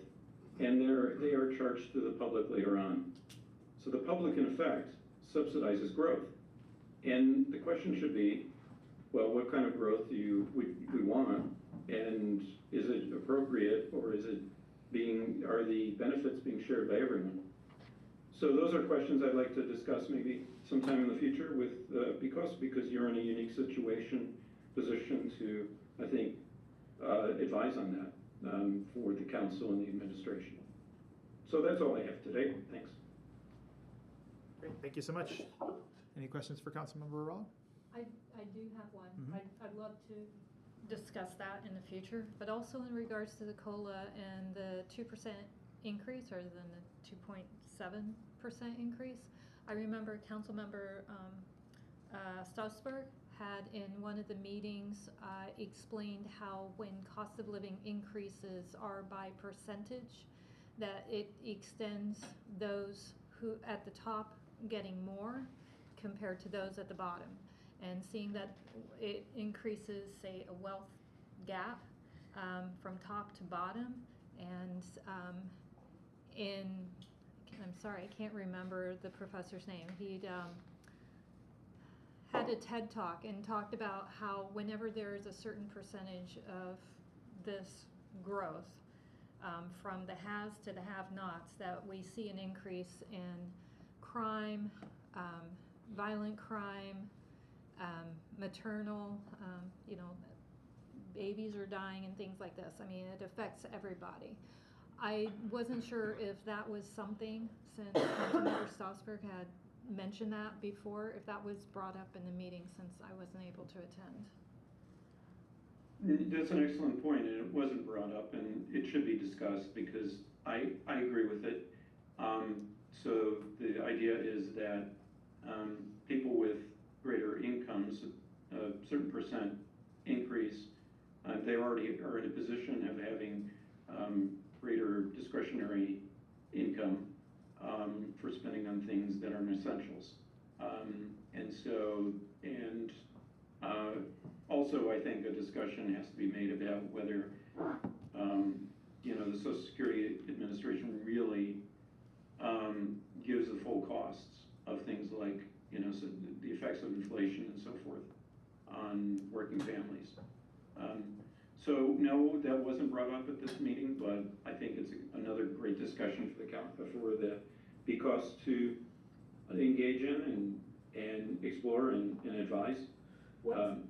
and they are charged to the public later on. So the public, in effect, subsidizes growth. And the question should be, well, what kind of growth do we want? And is it appropriate, or are the benefits being shared by everyone? So those are questions I'd like to discuss maybe sometime in the future with, because you're in a unique position to, I think, advise on that for the council and the administration. So that's all I have today. Thanks. Great, thank you so much. Any questions for Councilmember Raleigh? I do have one. Mhm. I'd love to discuss that in the future, but also in regards to the COLA and the 2% increase rather than the 2.7% increase. I remember Councilmember Strasburg had in one of the meetings explained how when cost of living increases are by percentage, that it extends those who at the top getting more compared to those at the bottom. And seeing that it increases, say, a wealth gap from top to bottom. And I'm sorry, I can't remember the professor's name. He'd had a TED Talk and talked about how whenever there is a certain percentage of this growth, from the haves to the have-nots, that we see an increase in crime, violent crime, maternal, babies are dying and things like this. I mean, it affects everybody. I wasn't sure if that was something, since Councilmember Strasburg had mentioned that before, if that was brought up in the meeting, since I wasn't able to attend. That's an excellent point, and it wasn't brought up, and it should be discussed because I agree with it. So the idea is that people with greater incomes, a certain percent increase, they already are in a position of having greater discretionary income for spending on things that are essentials. Also I think a discussion has to be made about whether the Social Security Administration really gives the full costs of things like so the effects of inflation and so forth on working families. So, no, that wasn't brought up at this meeting, but I think it's another great discussion for the BCOS to engage in and explore and advise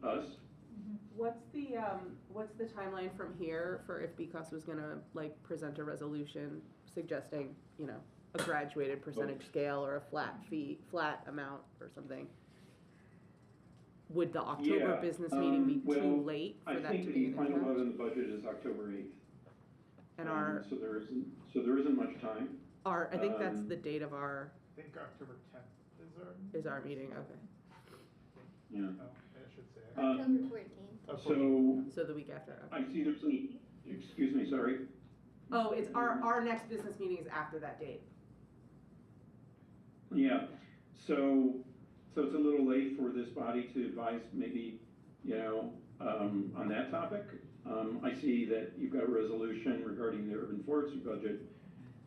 us. What's the timeline from here for if BCOS was gonna like present a resolution suggesting, you know, a graduated percentage scale or a flat amount or something? Would the October Yeah, business meeting be too late for I that think to be the an final vote impact? on the budget is October 8th. And So there isn't much time. I think that's the date of our, I think October 10th is our meeting, okay. Yeah. Oh, I should say. October 14th. So the week after, okay. I see there's an, excuse me, sorry. Oh, it's our next business meeting is after that date. Yeah, so it's a little late for this body to advise maybe, you know, on that topic. I see that you've got a resolution regarding the urban forestry budget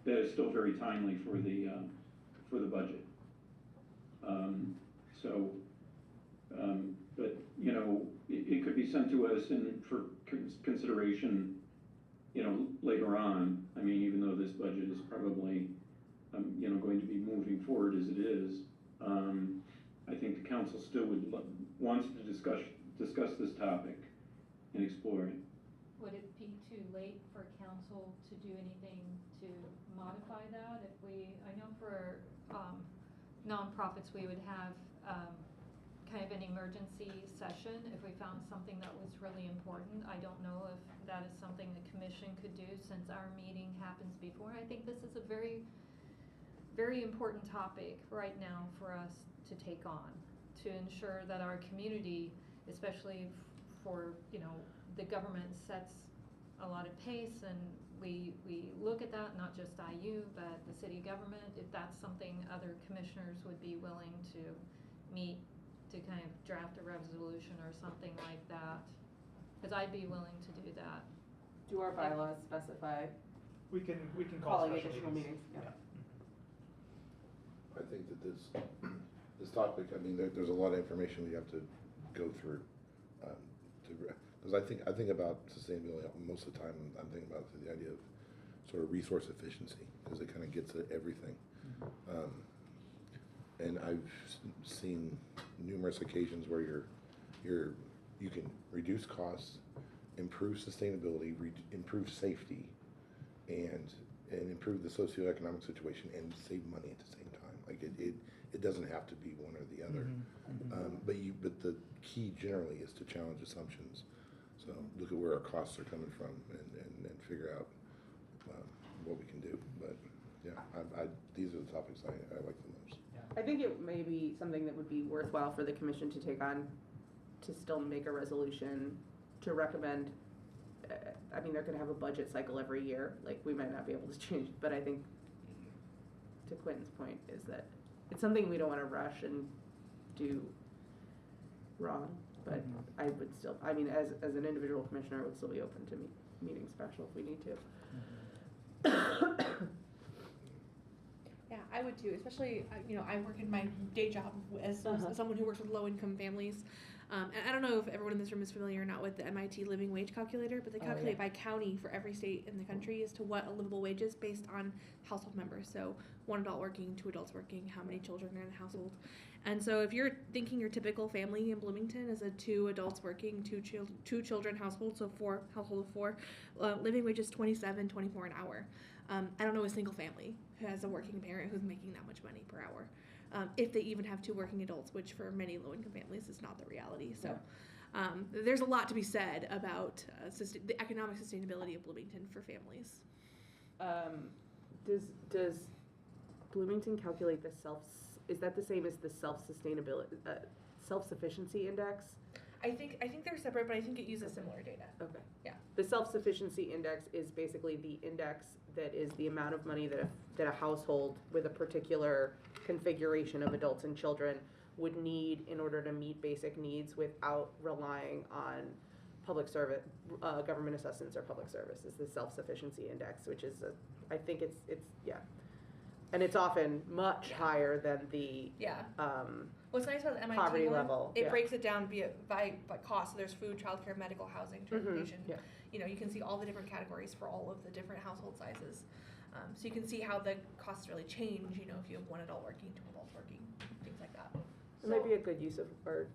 that is still very timely for the budget. But, you know, it could be sent to us for consideration, you know, later on. I mean, even though this budget is probably, you know, going to be moving forward as it is, I think the council still wants to discuss this topic and explore it. Would it be too late for council to do anything to modify that? I know for nonprofits, we would have kind of an emergency session if we found something that was really important. I don't know if that is something the commission could do since our meeting happens before. I think this is a very, very important topic right now for us to take on, to ensure that our community, especially for, you know, the government sets a lot of pace, and we look at that, not just IU, but the city government, if that's something other commissioners would be willing to meet to kind of draft a resolution or something like that, because I'd be willing to do that. Do our bylaws specify We can call calling special additional meetings? Yeah. I think that this topic, I mean, there's a lot of information we have to go through, because I think about sustainability most of the time. I'm thinking about the idea of sort of resource efficiency, because it kind of gets at everything. And I've seen numerous occasions where you can reduce costs, improve sustainability, improve safety, and improve the socioeconomic situation and save money at the same time. Like it doesn't have to be one or the other. But the key generally is to challenge assumptions. So look at where our costs are coming from and figure out what we can do. But yeah, these are the topics I like the most. I think it may be something that would be worthwhile for the commission to take on, to still make a resolution to recommend. I mean, they're going to have a budget cycle every year. Like, we might not be able to change, but I think, to Quentin's point, is that it's something we don't want to rush and do wrong. But I would still, I mean, as an individual commissioner, I would still be open to meeting special if we need to. Yeah, I would too, especially, you know, I work in my day job as someone who works with low-income families. And I don't know if everyone in this room is familiar or not with the MIT living wage calculator, but they calculate by county for every state in the country as to what a livable wage is based on household members. So 1 adult working, 2 adults working, how many children are in the household. And so if you're thinking your typical family in Bloomington is a 2 adults working, 2 children household, so 4 household of 4, living wage is $27, $24 an hour. I don't know a single family who has a working parent who's making that much money per hour. If they even have 2 working adults, which for many low-income families is not the reality. So there's a lot to be said about the economic sustainability of Bloomington for families. Does Bloomington calculate the is that the same as the self-sufficiency index? I think they're separate, but I think it uses similar data. Okay. Yeah. The self-sufficiency index is basically the index that is the amount of money that a household with a particular configuration of adults and children would need in order to meet basic needs without relying on public service, government assistance or public service. Is the self-sufficiency index, which is I think it's yeah. And it's often much higher than the, Yeah. What's nice about the MIT poverty one, level, it yeah. breaks it down by cost. So there's food, childcare, medical, housing, transportation. yeah. You know, you can see all the different categories for all of the different household sizes. So you can see how the costs really change, you know, if you have one adult working, two adults working, things like that. It might be a good use of, or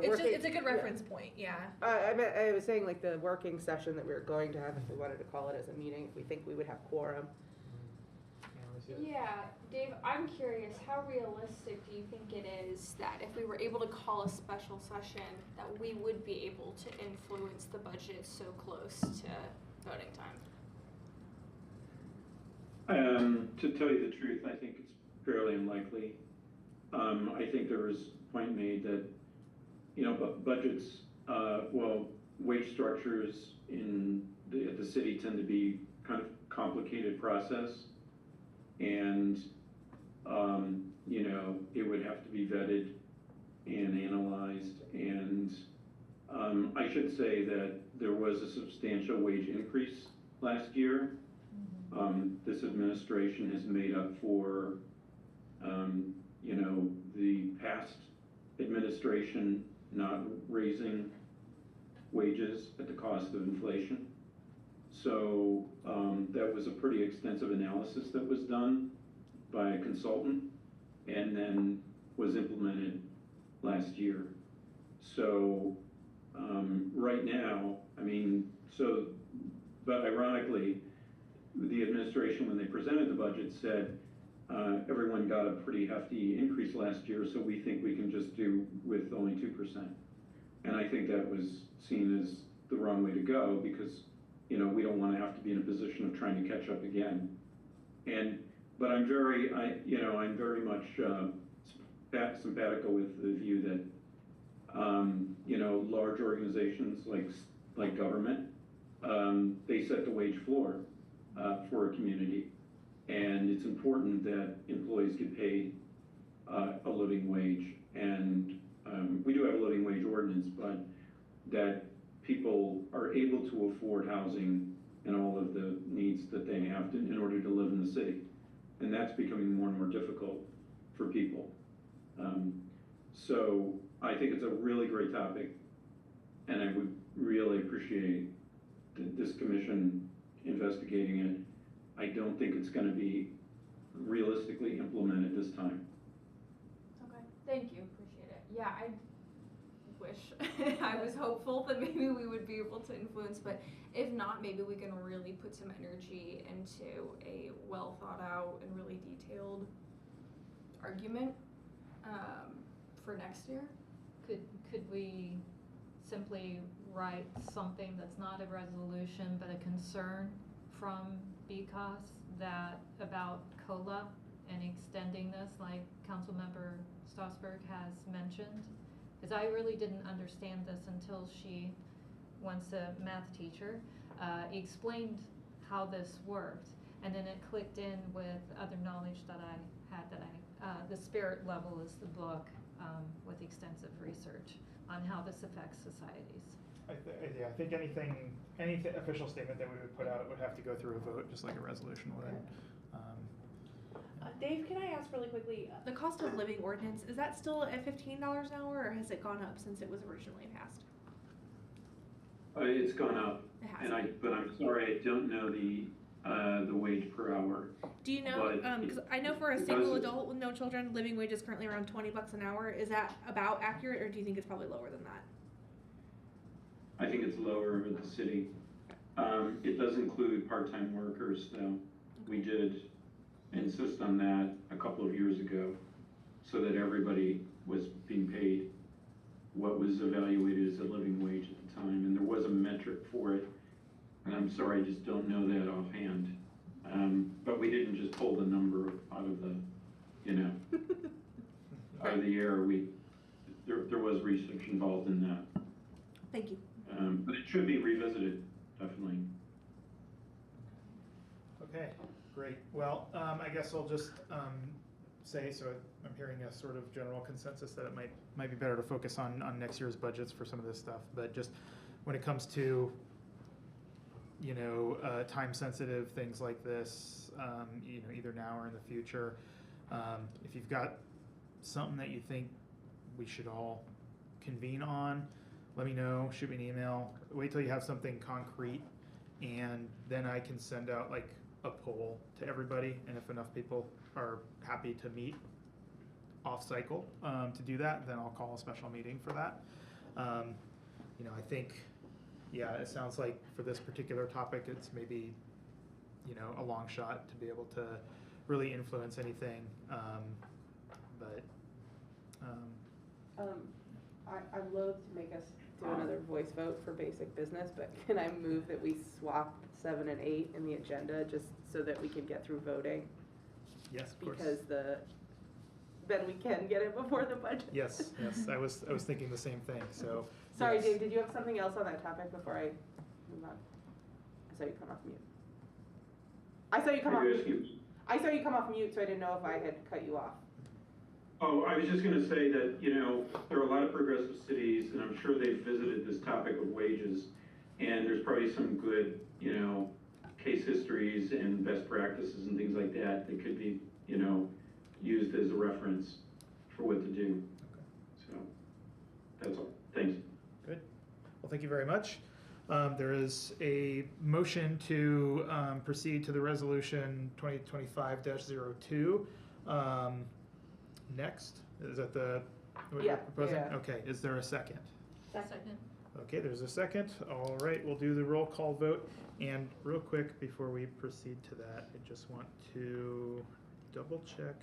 It's a good reference point, yeah. I was saying like the working session that we were going to have, if we wanted to call it as a meeting, if we think we would have quorum. Yeah, Dave, I'm curious, how realistic do you think it is that if we were able to call a special session, that we would be able to influence the budget so close to voting time? To tell you the truth, I think it's fairly unlikely. I think there was a point made that, you know, budgets, wage structures at the city tend to be kind of complicated process. And, you know, it would have to be vetted and analyzed. And I should say that there was a substantial wage increase last year. This administration has made up for, you know, the past administration not raising wages at the cost of inflation. So that was a pretty extensive analysis that was done by a consultant and then was implemented last year. So right now, I mean, but ironically, the administration, when they presented the budget, said everyone got a pretty hefty increase last year, so we think we can just do with only 2%. And I think that was seen as the wrong way to go because, you know, we don't want to have to be in a position of trying to catch up again. But I'm very much simpatico with the view that, you know, large organizations like government, they set the wage floor for a community. And it's important that employees get paid a living wage. And we do have a living wage ordinance, but that people are able to afford housing and all of the needs that they have in order to live in the city. And that's becoming more and more difficult for people. So I think it's a really great topic, and I would really appreciate this commission investigating it. I don't think it's going to be realistically implemented this time. Okay, thank you, appreciate it. Yeah, I wish, I was hopeful that maybe we would be able to influence, but if not, maybe we can really put some energy into a well thought out and really detailed argument for next year. Could we simply write something that's not a resolution but a concern from BCOS that about COLA and extending this like Councilmember Strasburg has mentioned? Because I really didn't understand this until she, once a math teacher, explained how this worked, and then it clicked in with other knowledge that I had the Spirit Level is the book with extensive research on how this affects societies. I think any official statement that we would put out would have to go through a vote, just like a resolution would. Dave, can I ask really quickly, the cost of living ordinance, is that still at $15 an hour, or has it gone up since it was originally passed? It's gone up, It has. but I'm sorry, I don't know the wage per hour. Do you know, But because I know for a single adult with no children, living wage is currently around $20 an hour. Is that about accurate, or do you think it's probably lower than that? I think it's lower in the city. It does include part-time workers, though. We did insist on that a couple of years ago so that everybody was being paid what was evaluated as a living wage at the time, and there was a metric for it. And I'm sorry, I just don't know that offhand. But we didn't just pull the number out of the, you know, out of the air. There was research involved in that. Thank you. But it should be revisited, definitely. Okay, great. Well, I guess I'll just say, so I'm hearing a sort of general consensus that it might be better to focus on next year's budgets for some of this stuff. But just when it comes to time sensitive things like this, either now or in the future. If you've got something that you think we should all convene on, let me know, shoot me an email. Wait till you have something concrete, and then I can send out like a poll to everybody, and if enough people are happy to meet off cycle to do that, then I'll call a special meeting for that. I think, yeah, it sounds like for this particular topic, it's maybe, a long shot to be able to really influence anything. I'm loath to make us do another voice vote for basic business, but can I move that we swap 7 and 8 in the agenda just so that we can get through voting? Yes, of course. Because then we can get it before the budget. Yes. I was thinking the same thing. So. Sorry, yes. Dave. Did you have something else on that topic before I move on? I saw you come off mute. I saw you come off mute, so I didn't know if I had cut you off. Oh, I was just gonna say that, there are a lot of progressive cities, and I'm sure they've visited this topic of wages, and there's probably some good, case histories and best practices and things like that that could be, used as a reference for what to do. Okay. So, that's all. Thanks. Good. Well, thank you very much. There is a motion to proceed to the resolution 2025-02. Next, is that what you're proposing? Yeah. Okay, is there a second? Second. Okay, there's a second. All right, we'll do the roll call vote. And real quick, before we proceed to that, I just want to double check.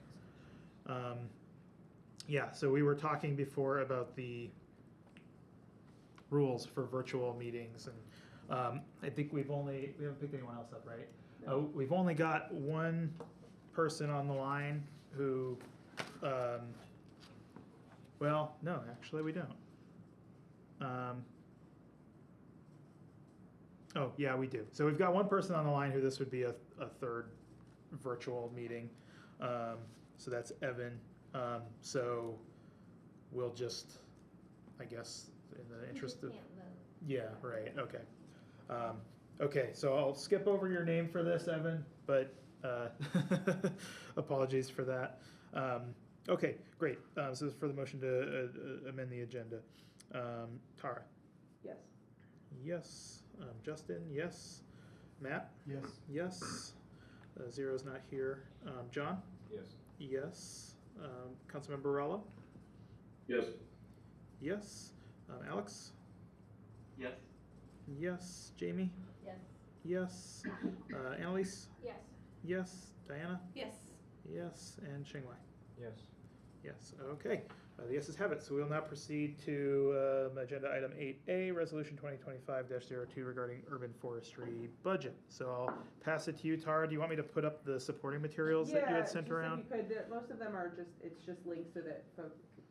So we were talking before about the rules for virtual meetings, and I think we haven't picked anyone else up, right? No. We've only got one person on the line who, no, actually we don't. We do. So we've got one person on the line who this would be a third virtual meeting. So that's Evan. So we'll just, I guess, in the interest of... Yeah, right, okay. Okay, so I'll skip over your name for this, Evan, but apologies for that. Okay, great. So this is for the motion to amend the agenda. Tara? Yes. Yes. Justin? Yes. Matt? Yes. Yes. Zero's not here. John? Yes. Yes. Councilmember Rallo? Yes. Yes. Alex? Yes. Yes. Jamie? Yes. Yes. Annalise? Yes. Yes. Diana? Yes. Yes. And Xinghua? Yes. Yes. Okay. The yeses have it. So we'll now proceed to agenda item 8A, resolution 2025-02 regarding urban forestry budget. So I'll pass it to you, Tara. Do you want me to put up the supporting materials that you had sent around? If you could. Most of them are just links so that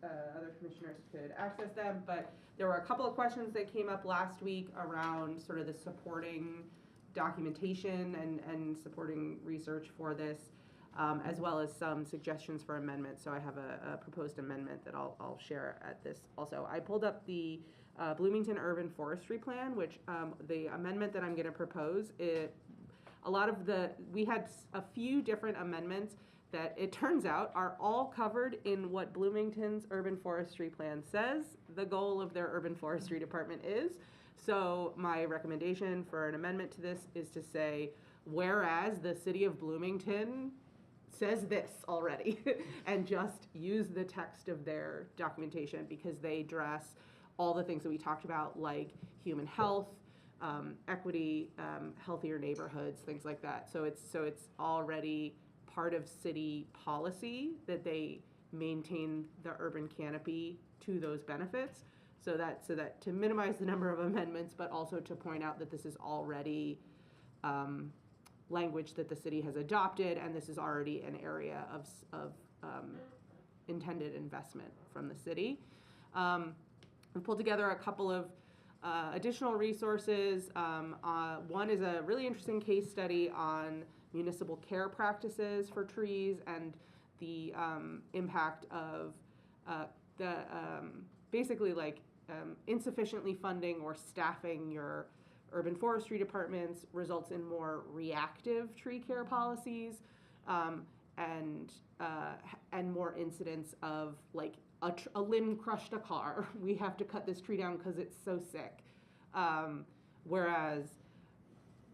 other commissioners could access them. But there were a couple of questions that came up last week around sort of the supporting documentation and supporting research for this. As well as some suggestions for amendments. So I have a proposed amendment that I'll share at this also. I pulled up the Bloomington Urban Forestry Plan, which the amendment that I'm going to propose, we had a few different amendments that it turns out are all covered in what Bloomington's Urban Forestry Plan says the goal of their urban forestry department is. So my recommendation for an amendment to this is to say, whereas the city of Bloomington says this already, and just use the text of their documentation because they address all the things that we talked about, like human health, equity, healthier neighborhoods, things like that. So it's already part of city policy that they maintain the urban canopy to those benefits. So that to minimize the number of amendments, but also to point out that this is already language that the city has adopted, and this is already an area of intended investment from the city. We pulled together a couple of additional resources. One is a really interesting case study on municipal care practices for trees and the impact of basically insufficiently funding or staffing your urban forestry departments results in more reactive tree care policies, and more incidents of like a limb crushed a car. We have to cut this tree down because it's so sick. Whereas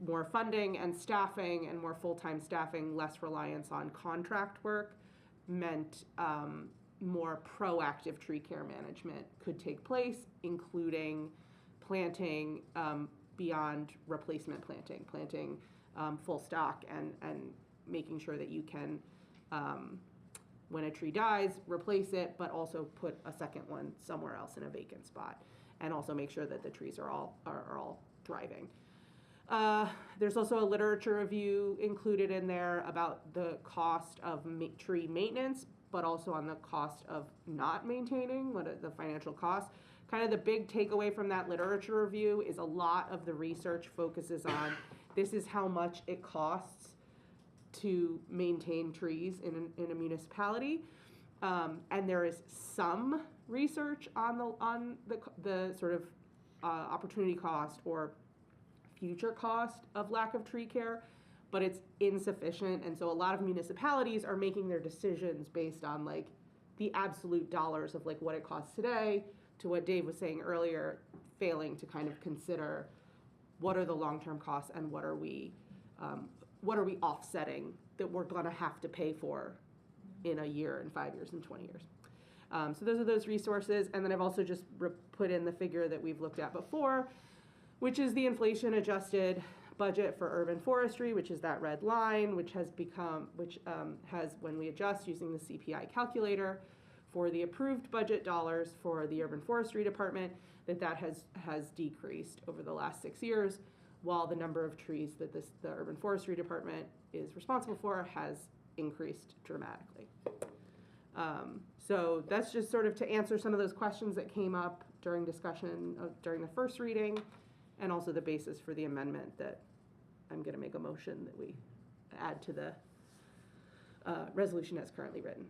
more funding and staffing and more full-time staffing, less reliance on contract work meant more proactive tree care management could take place, including planting beyond replacement planting full stock and making sure that you can, when a tree dies, replace it, but also put a second one somewhere else in a vacant spot, and also make sure that the trees are all thriving. There's also a literature review included in there about the cost of tree maintenance, but also on the cost of not maintaining, what are the financial costs. Kind of the big takeaway from that literature review is a lot of the research focuses on this is how much it costs to maintain trees in a municipality. And there is some research on the sort of opportunity cost or future cost of lack of tree care, but it's insufficient. And so a lot of municipalities are making their decisions based on like the absolute dollars of like what it costs today, to what Dave was saying earlier, failing to kind of consider what are the long-term costs and what are we offsetting that we're gonna have to pay for in a year, in 5 years, and 20 years. So those are those resources. And then I've also just put in the figure that we've looked at before, which is the inflation adjusted budget for urban forestry, which is that red line, which has, when we adjust using the CPI calculator for the approved budget dollars for the urban forestry department, that has decreased over the last 6 years, while the number of trees that the urban forestry department is responsible for has increased dramatically. So that's just sort of to answer some of those questions that came up during discussion during the first reading, and also the basis for the amendment that I'm going to make a motion that we add to the resolution as currently written.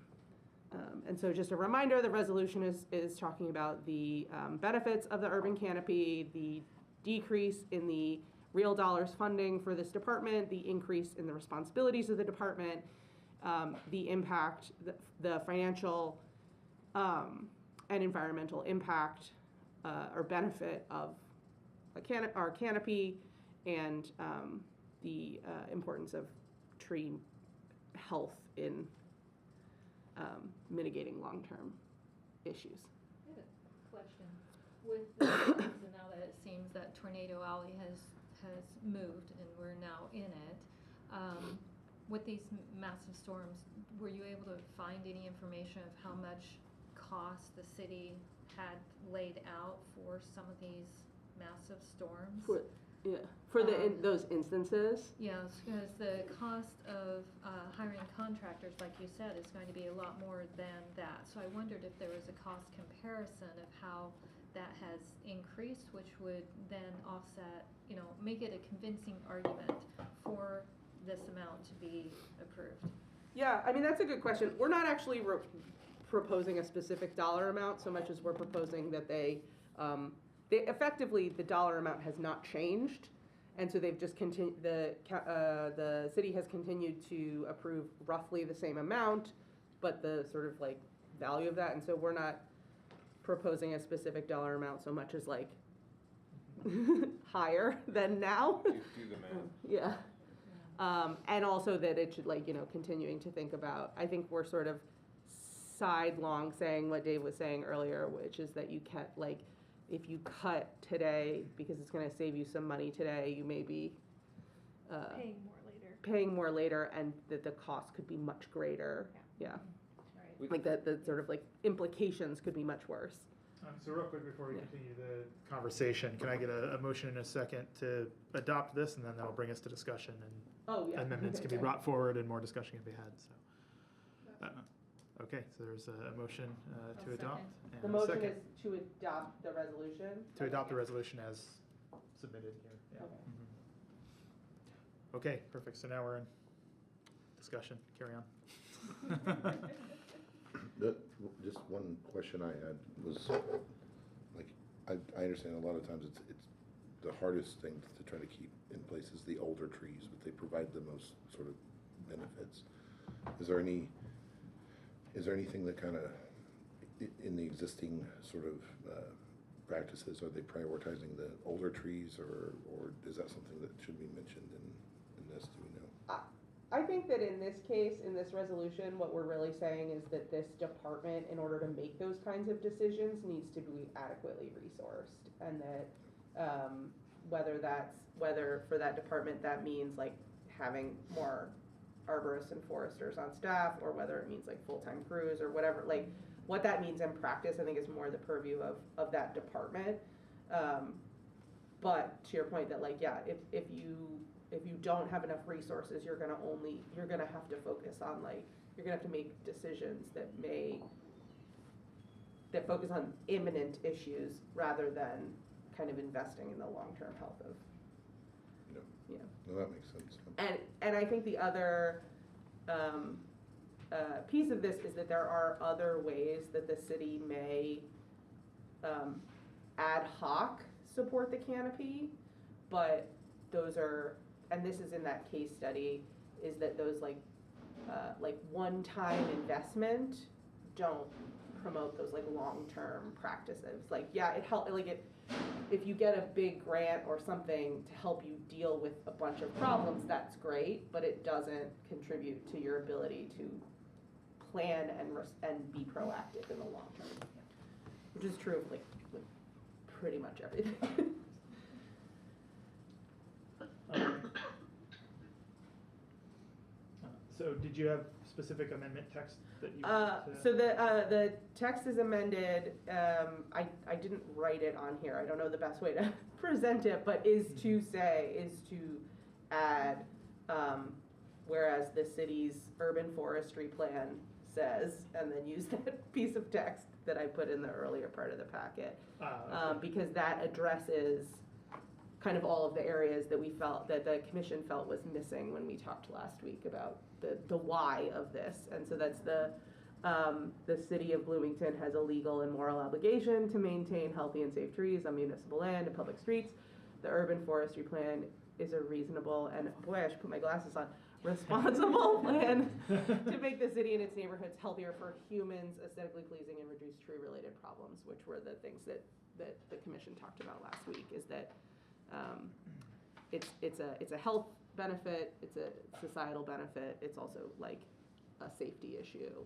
And so just a reminder, the resolution is talking about the benefits of the urban canopy, the decrease in the real dollars funding for this department, the increase in the responsibilities of the department, the impact, the financial and environmental impact or benefit of our canopy, and the importance of tree health in mitigating long-term issues. I have a question. With the storms, and now that it seems that Tornado Alley has moved and we're now in it, with these massive storms, were you able to find any information of how much cost the city had laid out for some of these massive storms? For those instances? Yes, because the cost of hiring contractors, like you said, is going to be a lot more than that. So I wondered if there was a cost comparison of how that has increased, which would then offset, make it a convincing argument for this amount to be approved. Yeah, I mean, that's a good question. We're not actually proposing a specific dollar amount so much as we're proposing that they effectively, the dollar amount has not changed, and so they've just continued. The city has continued to approve roughly the same amount, but the sort of like value of that, and so we're not proposing a specific dollar amount so much as like higher than now. Do the math. Yeah. And also that it should continuing to think about, I think we're sort of sidelong saying what Dave was saying earlier, which is that you can't if you cut today because it's going to save you some money today, you may be paying more later, and that the cost could be much greater. Yeah. Right. Like that, the sort of like implications could be much worse. So real quick before we continue the conversation, can I get a motion in a second to adopt this, and then that'll bring us to discussion, and amendments can be brought forward and more discussion can be had. So, okay, so there's a motion to adopt. And the a motion second is to adopt the resolution. to adopt the resolution as submitted here. Yeah. Okay. Mm-hmm. Okay, perfect. So now we're in discussion. Carry on. Just one question I had was, like, I understand a lot of times it's the hardest thing to try to keep in place is the older trees, but they provide the most sort of benefits. Is there anything that kind of, in the existing sort of practices, are they prioritizing the older trees, or is that something that should be mentioned in this? Do we know? I think that in this case, in this resolution, what we're really saying is that this department, in order to make those kinds of decisions, needs to be adequately resourced, and that whether for that department that means like having more arborists and foresters on staff, or whether it means like full-time crews or whatever, like what that means in practice, I think is more the purview of that department. But to your point that like, yeah, if you don't have enough resources, you're gonna have to focus on like, you're gonna have to make decisions that focus on imminent issues rather than kind of investing in the long-term health of, you know. No, that makes sense. And I think the other piece of this is that there are other ways that the city may ad hoc support the canopy, but those are, and this is in that case study, is that those like one-time investment don't promote those like long-term practices. Like, yeah, it help, like it, if you get a big grant or something to help you deal with a bunch of problems, that's great, but it doesn't contribute to your ability to plan and be proactive in the long term, which is true of like pretty much everything. So did you have specific amendment text that you? So the text is amended. I didn't write it on here. I don't know the best way to present it, but is to add, whereas the city's urban forestry plan says, and then use that piece of text that I put in the earlier part of the packet, Okay. because that addresses kind of all of the areas that we felt, that the commission felt was missing when we talked last week about the why of this. And so that's the city of Bloomington has a legal and moral obligation to maintain healthy and safe trees on municipal land and public streets. The urban forestry plan is a reasonable, and boy, I should put my glasses on, responsible plan to make the city and its neighborhoods healthier for humans, aesthetically pleasing, and reduce tree-related problems, which were the things that the commission talked about last week, is that it's a health benefit, it's a societal benefit, it's also like a safety issue.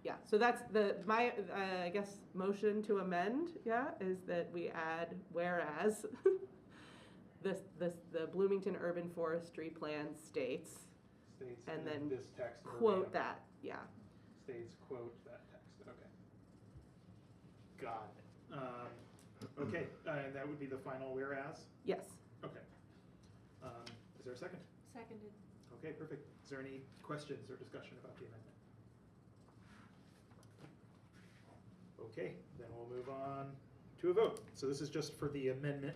Yeah, so that's my I guess motion to amend, yeah, is that we add whereas the Bloomington Urban Forestry Plan states, and then this text quote that, yeah. States quote that text. Okay. Got it. Okay, and that would be the final whereas? Yes. Okay. Is there a second? Seconded. Okay, perfect. Is there any questions or discussion about the amendment? Okay, then we'll move on to a vote. So this is just for the amendment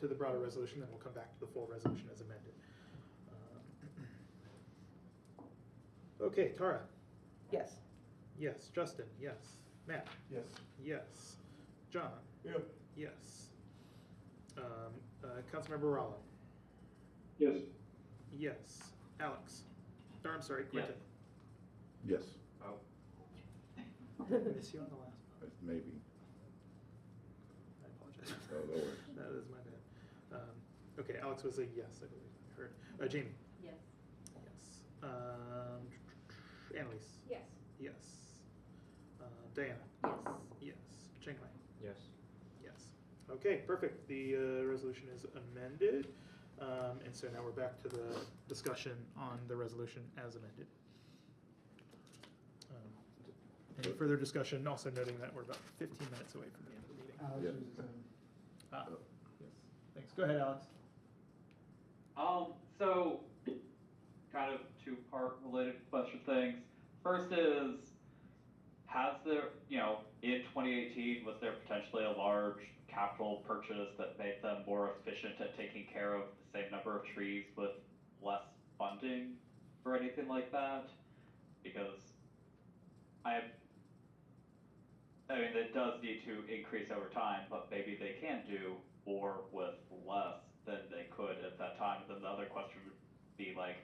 to the broader resolution, then we'll come back to the full resolution as amended. Okay, Tara? Yes. Yes. Justin? Yes. Matt? Yes. Yes. John? Yep. Yes. Councilmember Rallo? Yes. Yes. Alex? Or, I'm sorry, Quentin? Yes, Miss you on the last one. maybe. I apologize. Oh, no worries. That is my bad. Okay, Alex was a yes, I believe I heard. Jamie? Yes. Yes. Annalise? Yes. Yes. Diana? Yes. Yes. Chengmai? Yes. Yes. Okay, perfect. The resolution is amended. And so now we're back to the discussion on the resolution as amended. Any further discussion? Also noting that we're about 15 minutes away from the end of the meeting. Alex Yep. was Yes. Thanks. Go ahead, Alex. So kind of two-part related bunch of things. First is, has there, in 2018, was there potentially a large capital purchase that made them more efficient at taking care of the same number of trees with less funding or anything like that? Because I mean, it does need to increase over time, but maybe they can do more with less than they could at that time. And then the other question would be like,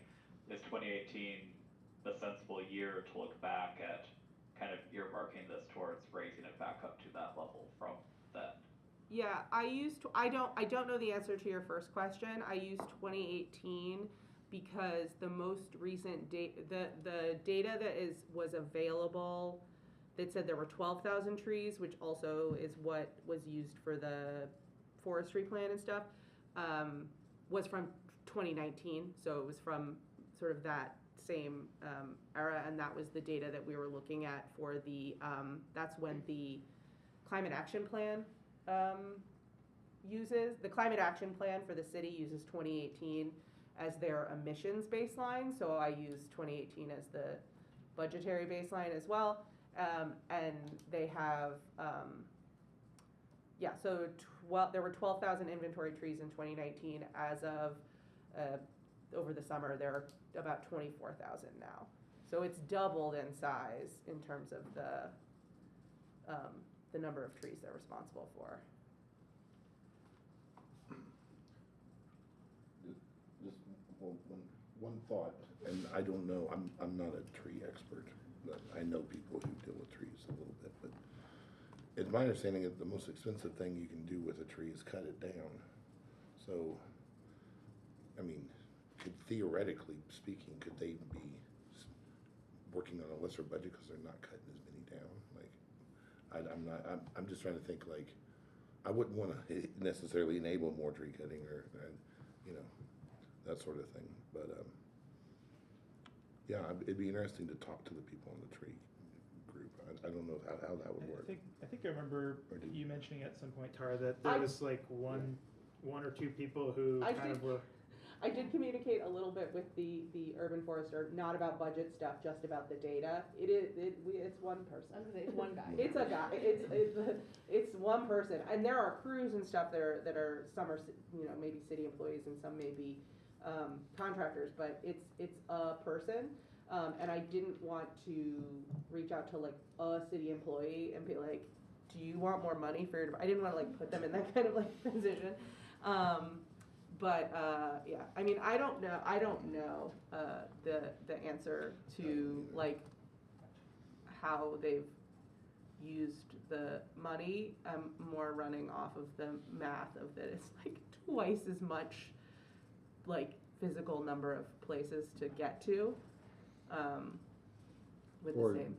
is 2018 a sensible year to look back at kind of earmarking this towards raising it back up to that level from then? Yeah, I don't know the answer to your first question. I used 2018 because the most recent the data that was available that said there were 12,000 trees, which also is what was used for the forestry plan and stuff, was from 2019. So it was from sort of that same era, and that was the data that we were looking at for the, that's when the climate action plan the climate action plan for the city uses 2018 as their emissions baseline. So I use 2018 as the budgetary baseline as well. And they have, so there were 12,000 inventory trees in 2019. As of over the summer, there are about 24,000 now. So it's doubled in size in terms of the number of trees they're responsible for. Just one thought, and I don't know, I'm not a tree expert, but I know people who deal with trees a little bit, but it's my understanding that the most expensive thing you can do with a tree is cut it down. So, I mean, theoretically speaking, could they be working on a lesser budget because they're not cutting as many down? Like, I'm just trying to think, like, I wouldn't want to necessarily enable more tree cutting or, you know, that sort of thing. But yeah, it'd be interesting to talk to the people in the tree group. I don't know how that would work. I think I remember you mentioning at some point, Tara, that there was like one or two people who were. I did communicate a little bit with the urban forester, not about budget stuff, just about the data. It's one person. I was gonna say, it's one guy. It's a guy. It's one person, and there are crews and stuff that are some are maybe city employees and some may be contractors, but it's a person. And I didn't want to reach out to like a city employee and be like, do you want more money for your? I didn't want to like put them in that kind of like position. But yeah, I mean, I don't know the answer to like how they've used the money. I'm more running off of the math of that it's like twice as much like physical number of places to get to with or the same.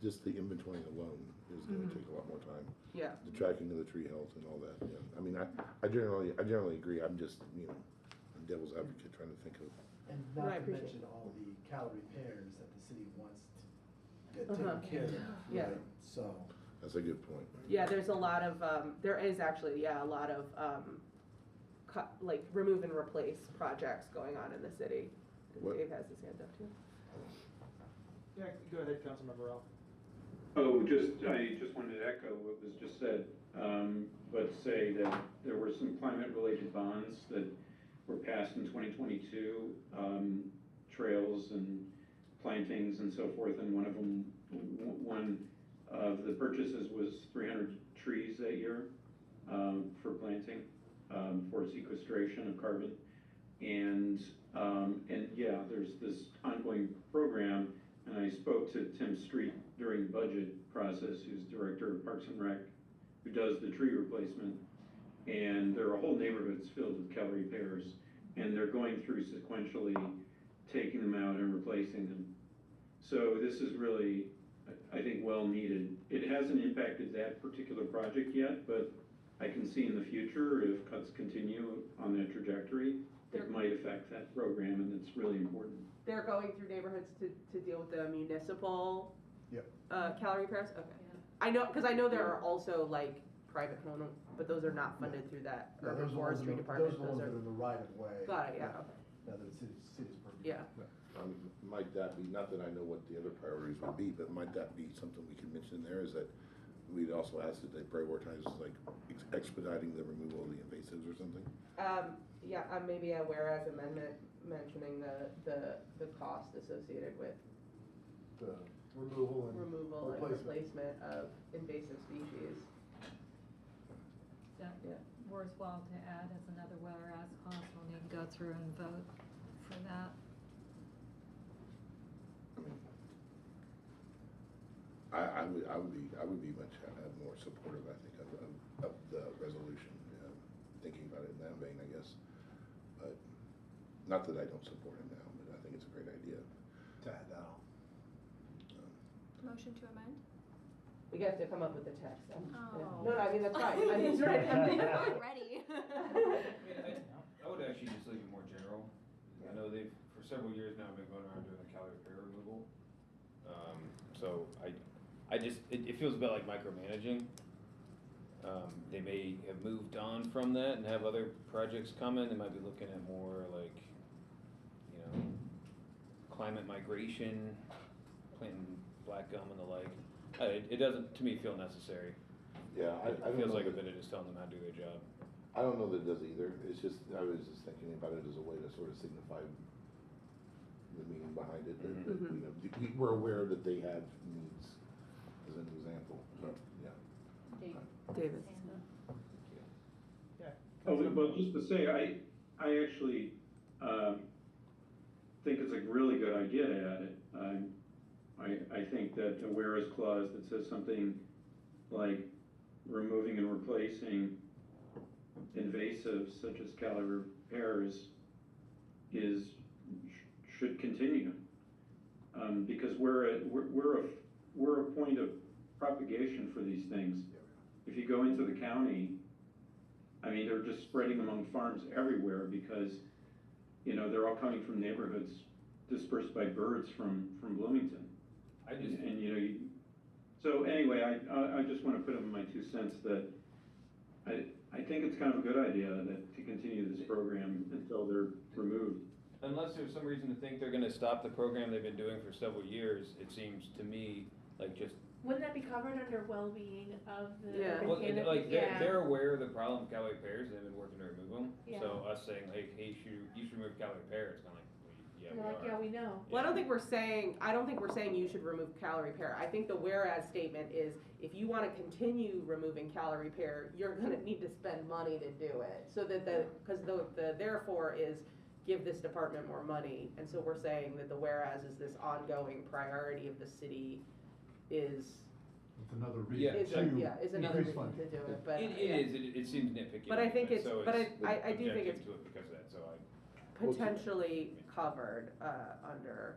just the inventory alone is going to take a lot more time. Yeah. The tracking of the tree health and all that. Yeah. I mean, I generally agree. I'm just a devil's advocate trying to think of. And not to mention all the calorie pairs that the city wants to get taken care of. Yeah. Right? So. That's a good point. Yeah, there's a lot of there is actually a lot of like remove and replace projects going on in the city. Dave has his hand up too. Yeah, go ahead, Councilmember Ralph. I just wanted to echo what was just said, but say that there were some climate-related bonds that were passed in 2022, trails and plantings and so forth, and one of the purchases was 300 trees that year for planting, for sequestration of carbon, and yeah, there's this ongoing program. And I spoke to Tim Street during the budget process, who's director of Parks and Rec, who does the tree replacement. And there are whole neighborhoods filled with calorie pairs, and they're going through sequentially taking them out and replacing them. So this is really, I think, well needed. It hasn't impacted that particular project yet, but I can see in the future, if cuts continue on that trajectory, it might affect that program, and it's really important. They're going through neighborhoods to deal with the municipal calorie pairs? Okay. Yeah. I know, because I know there are also like private home, but those are not funded through that urban forestry department. Those are the right of way. Got it, yeah. Okay. Now the city's purview. Yeah. Might that be, not that I know what the other priorities would be, but might that be something we could mention there, is that we'd also ask that they prioritize like expediting the removal of the invasives or something? Yeah, maybe a whereas amendment mentioning the cost associated with removal and removal and replacement of invasive species. That worthwhile to add as another whereas clause. We'll need to go through and vote for that. I would be much more supportive, I think, of the resolution, thinking about it in that vein, I guess. But, not that I don't support it now, but I think it's a great idea. To add that on. Motion to amend? We have to come up with the text. Oh. No, I mean, that's fine. I mean, it's right. Ready. I would actually just leave it more general. I know they've, for several years now, been going around doing the calorie repair removal. So I just, it feels a bit like micromanaging. They may have moved on from that and have other projects coming. They might be looking at more like, you know, climate migration, planting black gum and the like. It doesn't, to me, feel necessary. Yeah, I It don't feels know like a that- bit of just telling them how to do their job. I don't know that it does either. It's just, I was just thinking about it as a way to sort of signify the meaning behind it. That, you know, we're aware that they have needs, as an example. So, yeah. David. Oh, well, just to say, I actually think it's a really good idea to add it. I think that a whereas clause that says something like removing and replacing invasives such as calorie repairs should continue. Because we're a point of propagation for these things. If you go into the county, I mean, they're just spreading among farms everywhere because, you know, they're all coming from neighborhoods dispersed by birds from Bloomington. And you know, so anyway, I just want to put in my 2 cents that I think it's kind of a good idea to continue this program until they're removed. Unless there's some reason to think they're gonna stop the program they've been doing for several years, it seems to me like just. Wouldn't that be covered under well-being of the Yeah. urban Well, canopy? like Yeah. they're aware of the problem with calorie repairs, they've been working to remove them. Yeah. So us saying like, hey, you should remove calorie repair, it's kinda like, They're we like, are. yeah, we know. Well, I don't think we're saying you should remove calorie repair. I think the whereas statement is if you want to continue removing calorie repair, you're going to need to spend money to do it. So that because the therefore is give this department more money. And so we're saying that the whereas is this ongoing priority of the city is. With another Yeah, reason Is another increase reason funding. to do it. But It is, it seems nitpicky. But I think it's, so but I it's do think it's objective to it because of that, so potentially covered under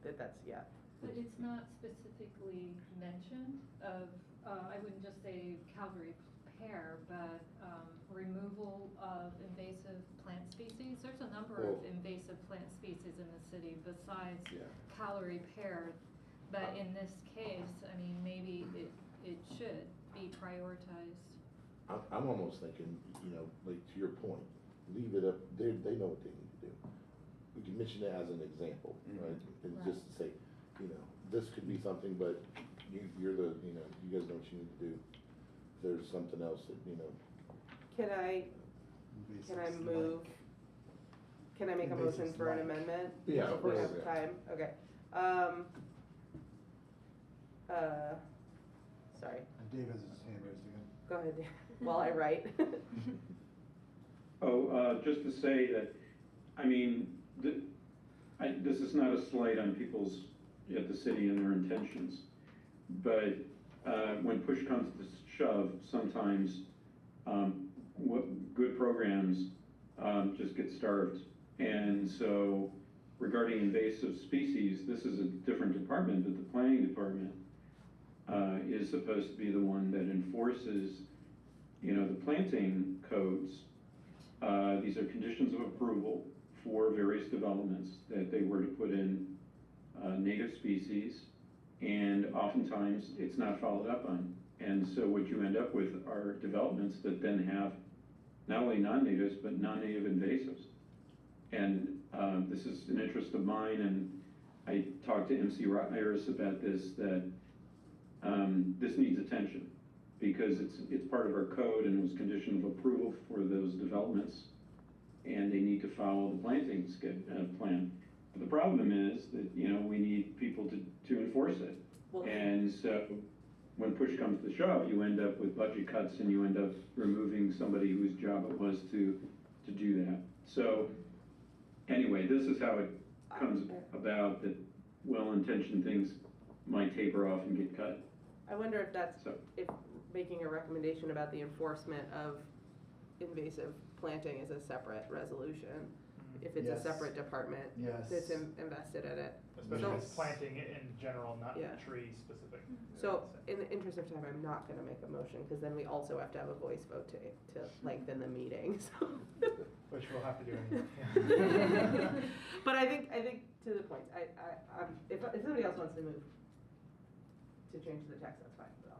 that's yeah. But it's not specifically mentioned of, I wouldn't just say calorie repair, but removal of invasive plant species. There's a number of invasive plant species in the city besides calorie repair. But in this case, I mean, maybe it should be prioritized. I'm almost thinking, you know, like to your point, leave it up, they know what they need to do. We can mention it as an example, right? And just to say, you know, this could be something, but you're the, you know, you guys know what you need to do. There's something else that, you know. Can I make a motion for an amendment? Yeah, If we have yeah. time, okay. Sorry, And Dave has his hand raised again. go ahead, while I write. Just to say that, I mean, this is not a slight on people's, at the city and their intentions, but when push comes to shove, sometimes good programs just get starved. And so regarding invasive species, this is a different department, but the planning department is supposed to be the one that enforces, you know, the planting codes. These are conditions of approval for various developments that they were to put in native species, and oftentimes it's not followed up on. And so what you end up with are developments that then have not only non-natives, but non-native invasives. And this is an interest of mine, and I talked to MC Iris about this, that this needs attention because it's part of our code and it was condition of approval for those developments, and they need to follow the planting plan. But the problem is that, you know, we need people to enforce it. And so when push comes to shove, you end up with budget cuts and you end up removing somebody whose job it was to do that. So anyway, this is how it comes about, that well-intentioned things might taper off and get cut. I wonder if that's, So, if making a recommendation about the enforcement of invasive planting is a separate resolution, if it's a Yes. separate department Yes. that's invested in it. Especially if it's So- planting in general, not Yeah. tree specific. So, in the interest of time, I'm not gonna make a motion, because then we also have to have a voice vote to lengthen the meeting, so. Which we'll have to do anyway. But I think to the point, if somebody else wants to move to change the text, that's fine, but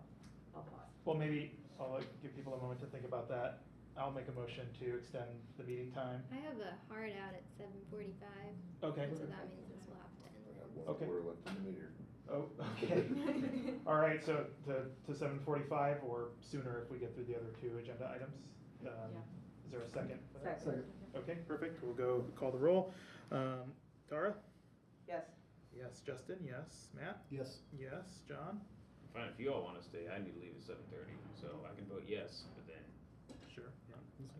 I'll pause. Well, maybe I'll give people a moment to think about that. I'll make a motion to extend the meeting time. I have a hard out at 7:45, Okay. so that means this will have to end. Okay. We're left in the meter. Oh, okay. All right, so to 7:45 or sooner if we get through the other two agenda items. Is there a second for that? Second. Okay, perfect. We'll go call the roll. Tara? Yes. Yes. Justin? Yes. Matt? Yes. Yes. John? Fine, if you all wanna stay, I need to leave at 7:30, so I can vote yes, but then, Sure. Yeah.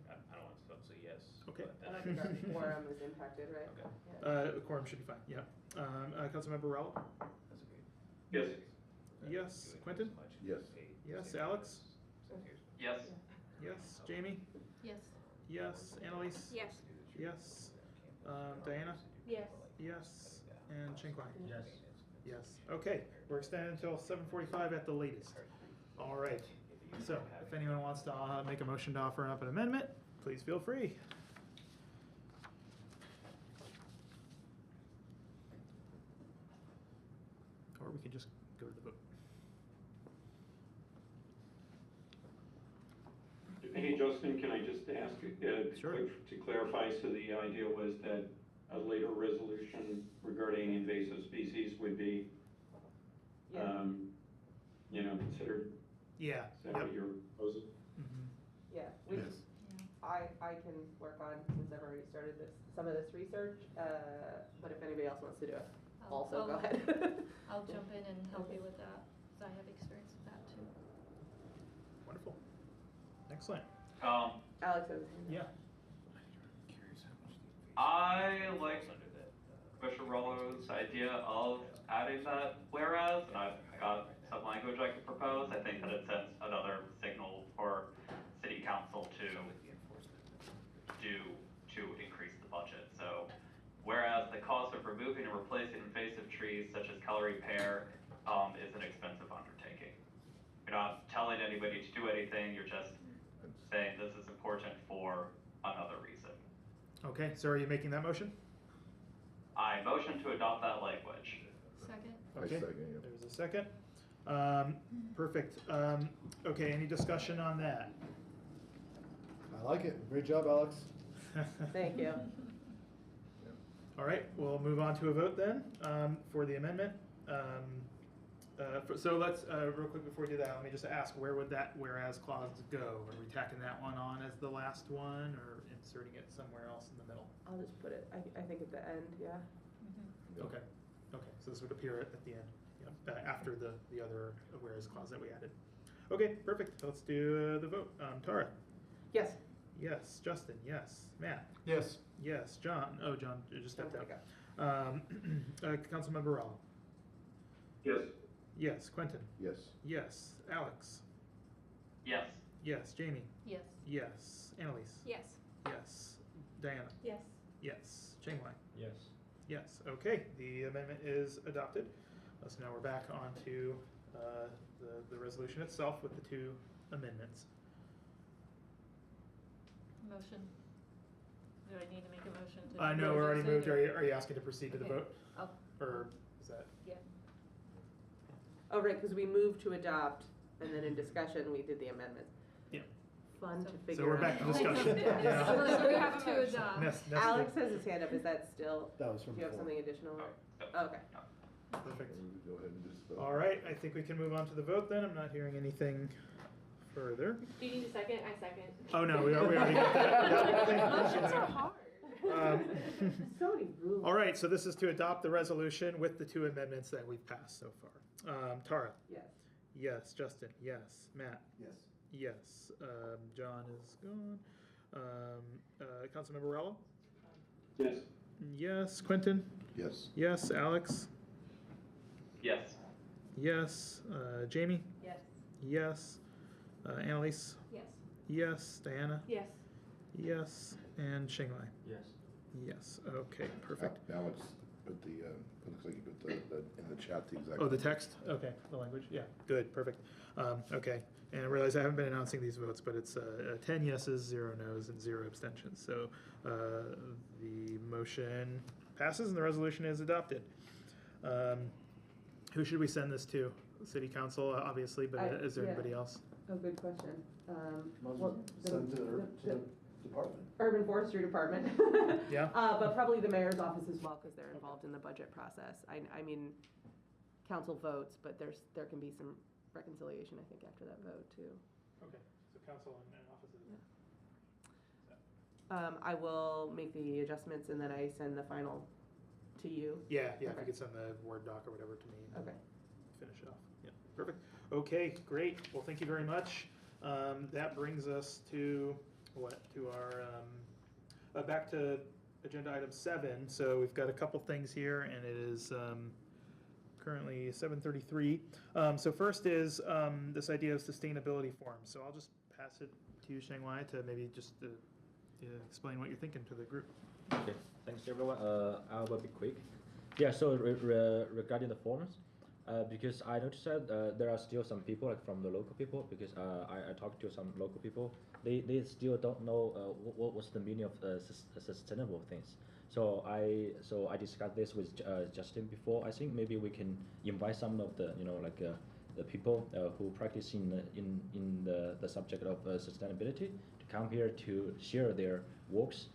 like, I don't wanna say yes. Okay. but I then don't think our quorum is impacted, right? Okay. Yeah. Quorum should be fine, yeah. Councilmember Rowell? That's okay. Yes. Yes. Quentin? Yes. Yes. Alex? Yes. Yes. Jamie? Yes. Yes. Annalise? Yes. Yes. Diana? Yes. Yes. And Ching-Kwai? Yes. Yes. Okay, we're extended until 7:45 at the latest. All right. So if anyone wants to make a motion to offer up an amendment, please feel free. Or we can just go to the vote. Hey, Justin, can I just ask, Sure. to clarify, so the idea was that a later resolution regarding invasive species would be, Yeah. considered? Yeah. Is that Yep. what you're proposing? Mhm. Yeah, which Yes. I can work on, since I've already started some of this research, but if anybody else wants to do it, also go ahead. I'll jump in and help you with that, because I have experience with that too. Wonderful. Excellent. Alex has his hand up. Yeah. I like Commissioner Rollo's idea of adding that whereas, and I've got some language I could propose. I think that it sends another signal for city council to increase the budget. So, whereas the cost of removing and replacing invasive trees such as calorie pear is an expensive undertaking. You're not telling anybody to do anything, you're just saying this is important for another reason. Okay, so are you making that motion? I motion to adopt that language. Second? I Okay, second, yeah. there's a second. Perfect. Okay, any discussion on that? I like it. Great job, Alex. Thank you. All right, we'll move on to a vote then for the amendment. So let's, real quick before we do that, let me just ask, where would that whereas clause go? Are we tacking that one on as the last one or inserting it somewhere else in the middle? I'll just put it, I think at the end, yeah. Okay, okay, so this would appear at the end, after the other whereas clause that we added. Okay, perfect, let's do the vote. Tara? Yes. Yes. Justin? Yes. Matt? Yes. Yes. John? Oh, John just stepped There out. we go. Councilmember Rowell? Yes. Yes. Quentin? Yes. Yes. Alex? Yes. Yes. Jamie? Yes. Yes. Annalise? Yes. Yes. Diana? Yes. Yes. Ching-Wai? Yes. Yes. Okay, the amendment is adopted. So now we're back on to the resolution itself with the two amendments. Motion. Do I need to make a motion to? I know, we're already moved. Are you asking to proceed to the Okay. vote? Oh. Or is that? Oh, right, because we moved to adopt, and then in discussion, we did the amendment. Yeah. Fun to So- figure out. So we're back to discussion. Yeah. Yeah. So we have to adopt. Nested. Alex has his hand up, is that still, That was do from you have before. something additional? Oh, Okay. Perfect. Go ahead and just vote. All right, I think we can move on to the vote then. I'm not hearing anything further. Do you need a second? I second. Oh, no, we already got that. Motions are hard. So many rules. All right, so this is to adopt the resolution with the two amendments that we've passed so far. Tara? Yes. Yes. Justin? Yes. Matt? Yes. Yes. John is gone. Councilmember Rallo? Yes. Yes. Quentin? Yes. Yes. Alex? Yes. Yes. Jamie? Yes. Yes. Annalise? Yes. Yes. Diana? Yes. Yes. And Shanghai? Yes. Yes. Okay, perfect. Now let's put the, it looks like you put the in the chat the exact. Oh, the text? Okay, the language, yeah, good, perfect. Okay, and I realize I haven't been announcing these votes, but it's 10 yeses, 0 noes, and 0 abstentions. So the motion passes and the resolution is adopted. Who should we send this to? City Council, obviously, but is there anybody else? Oh, good question. Send to the department. Urban Forestry Department. Yeah. But probably the mayor's office as well, because they're involved in the budget process. I mean, council votes, but there can be some reconciliation, I think, after that vote too. Okay, so council and offices. I will make the adjustments and then I send the final to you. Yeah, if you Okay. could send the Word doc or whatever to me. and Okay. Finish it off. Yeah, perfect. Okay, great. Well, thank you very much. That brings us to what? To our back to agenda item 7. So we've got a couple things here, and it is currently 7:33. So first is this idea of sustainability forums. So I'll just pass it to you, Shanghai, to maybe just explain what you're thinking to the group. Okay, thanks everyone. I will be quick. Yeah, so regarding the forums, because I noticed that there are still some people like from the local people, because I talked to some local people, they still don't know what was the meaning of sustainable things. So I discussed this with Justin before. I think maybe we can invite some of the the people who practice in the subject of sustainability to come here to share their works.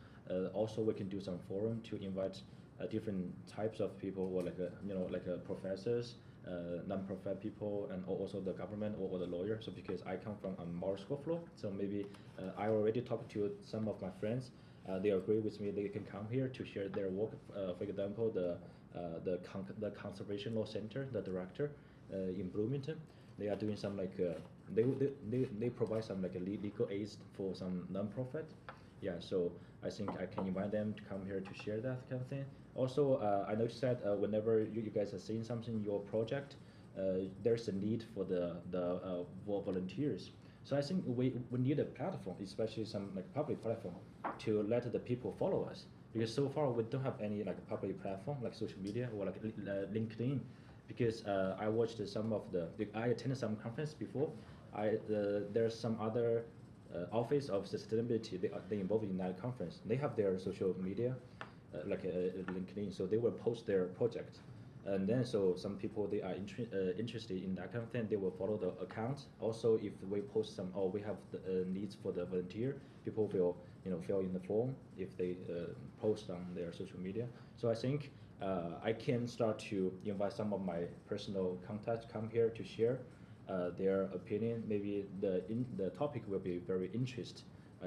Also, we can do some forum to invite different types of people, or professors, non-profit people, and also the government or the lawyer. So because I come from a moral school floor, so maybe I already talked to some of my friends. They agree with me. They can come here to share their work. For example, the Conservation Law Center, the director in Bloomington, they are doing some they provide some legal aid for some non-profit. Yeah, so I think I can invite them to come here to share that kind of thing. Also, I noticed that whenever you guys are seeing something in your project, there's a need for the volunteers. So I think we need a platform, especially some public platform, to let the people follow us. Because so far we don't have any public platform like social media or LinkedIn. Because I watched some of I attended some conference before. There's some other office of sustainability. They involved in that conference. They have their social media, LinkedIn. So they will post their project. And then so some people they are interested in that kind of thing, they will follow the account. Also, if we post some we have the needs for the volunteer, people will fill in the form if they post on their social media. So I think I can start to invite some of my personal contacts come here to share their opinion. Maybe the topic will be very interest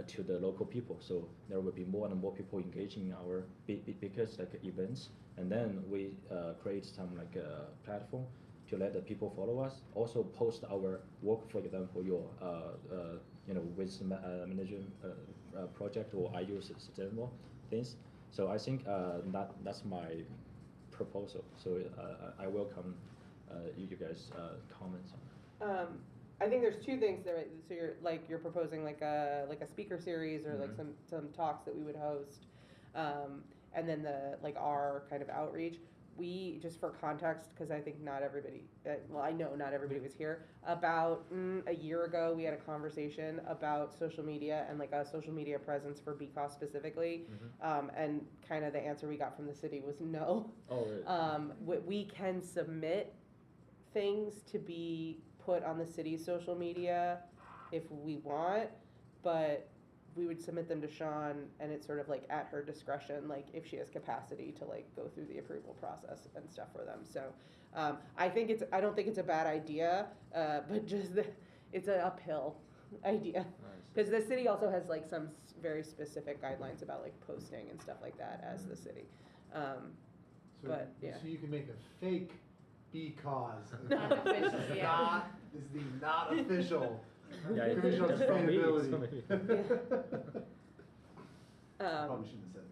to the local people. So there will be more and more people engaging in our biggest events. And then we create some platform to let the people follow us. Also post our work, for example, your waste management project, or I use sustainable things. So I think that's my proposal. So I welcome you guys' comments on that. I think there's two things there. So you're proposing like a speaker series, or Mm-hmm. some talks that we would host, and then our kind of outreach. We, just for context, because I think not everybody, I know not everybody was here. About a year ago, we had a conversation about social media and a social media presence for BCOS specifically, and kind of the answer we got from the city was no. Oh, really? We can submit things to be put on the city's social media if we want, but we would submit them to Sean, and it's sort of at her discretion, if she has capacity to go through the approval process and stuff for them. So I don't think it's a bad idea, but just it's an uphill idea. Because the city also has some very specific guidelines about posting and stuff like that as the city. So you can make a fake because. Not official, This is yeah. not, this is the not official Yeah, it- Commission on it's from me, it's Sustainability. from me. Probably shouldn't have said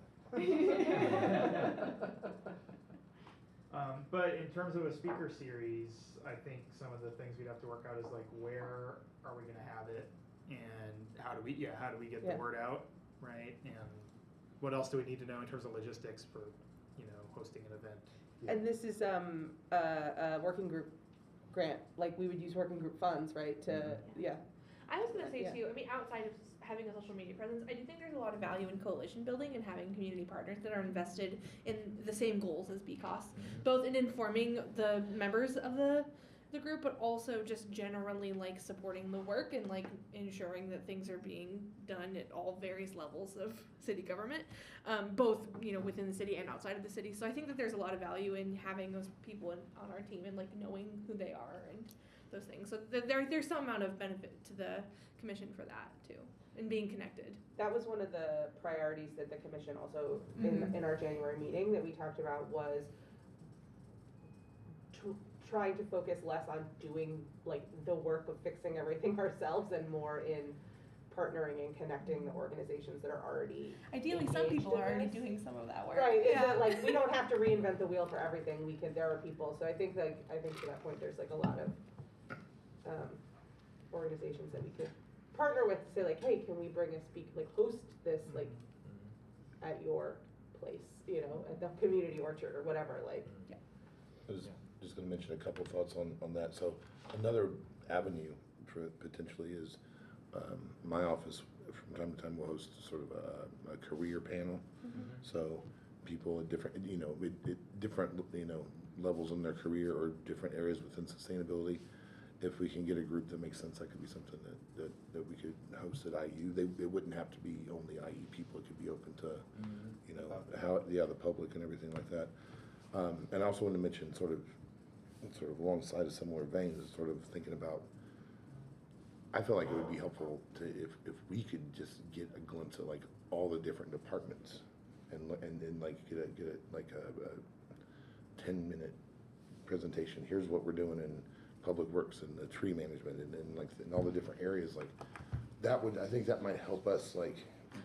that. But in terms of a speaker series, I think some of the things we'd have to work out is like, where are we gonna have it? And how do we get the word out, right? And what else do we need to know in terms of logistics for, hosting an event? And this is a working group grant, like we would use working group funds, right, to, yeah. I was gonna say Yeah. too, I mean, outside of having a social media presence, I do think there's a lot of value in coalition building and having community partners that are invested in the same goals as BCOS, both in informing the members of the group, but also just generally like supporting the work and like ensuring that things are being done at all various levels of city government, both within the city and outside of the city. So I think that there's a lot of value in having those people on our team and like knowing who they are and those things. So there's some amount of benefit to the commission for that too, and being connected. That was one of the priorities that the commission also, in our January meeting that we talked about, was trying to focus less on doing like the work of fixing everything ourselves and more in partnering and connecting the organizations that are already Ideally, some engaged people in are already this. doing some of that work. Right, is Yeah. that like, we don't have to reinvent the wheel for everything, there are people, so I think to that point, there's like a lot of organizations that we could partner with to say like, hey, can we bring host this like at your place, at the community orchard or whatever, like. Yeah. I was just gonna mention a couple thoughts on that. So another avenue for potentially is, my office from time to time will host sort of a career panel. So people at different, different, levels in their career or different areas within sustainability. If we can get a group that makes sense, that could be something that we could host at IU. It wouldn't have to be only IU people. It could be open to, the public and everything like that. And I also want to mention sort of alongside a similar vein is sort of thinking about, I feel like it would be helpful to, if we could just get a glimpse of like all the different departments and then like get a 10-minute presentation. Here's what we're doing in public works and the tree management and like in all the different areas. Like I think that might help us like.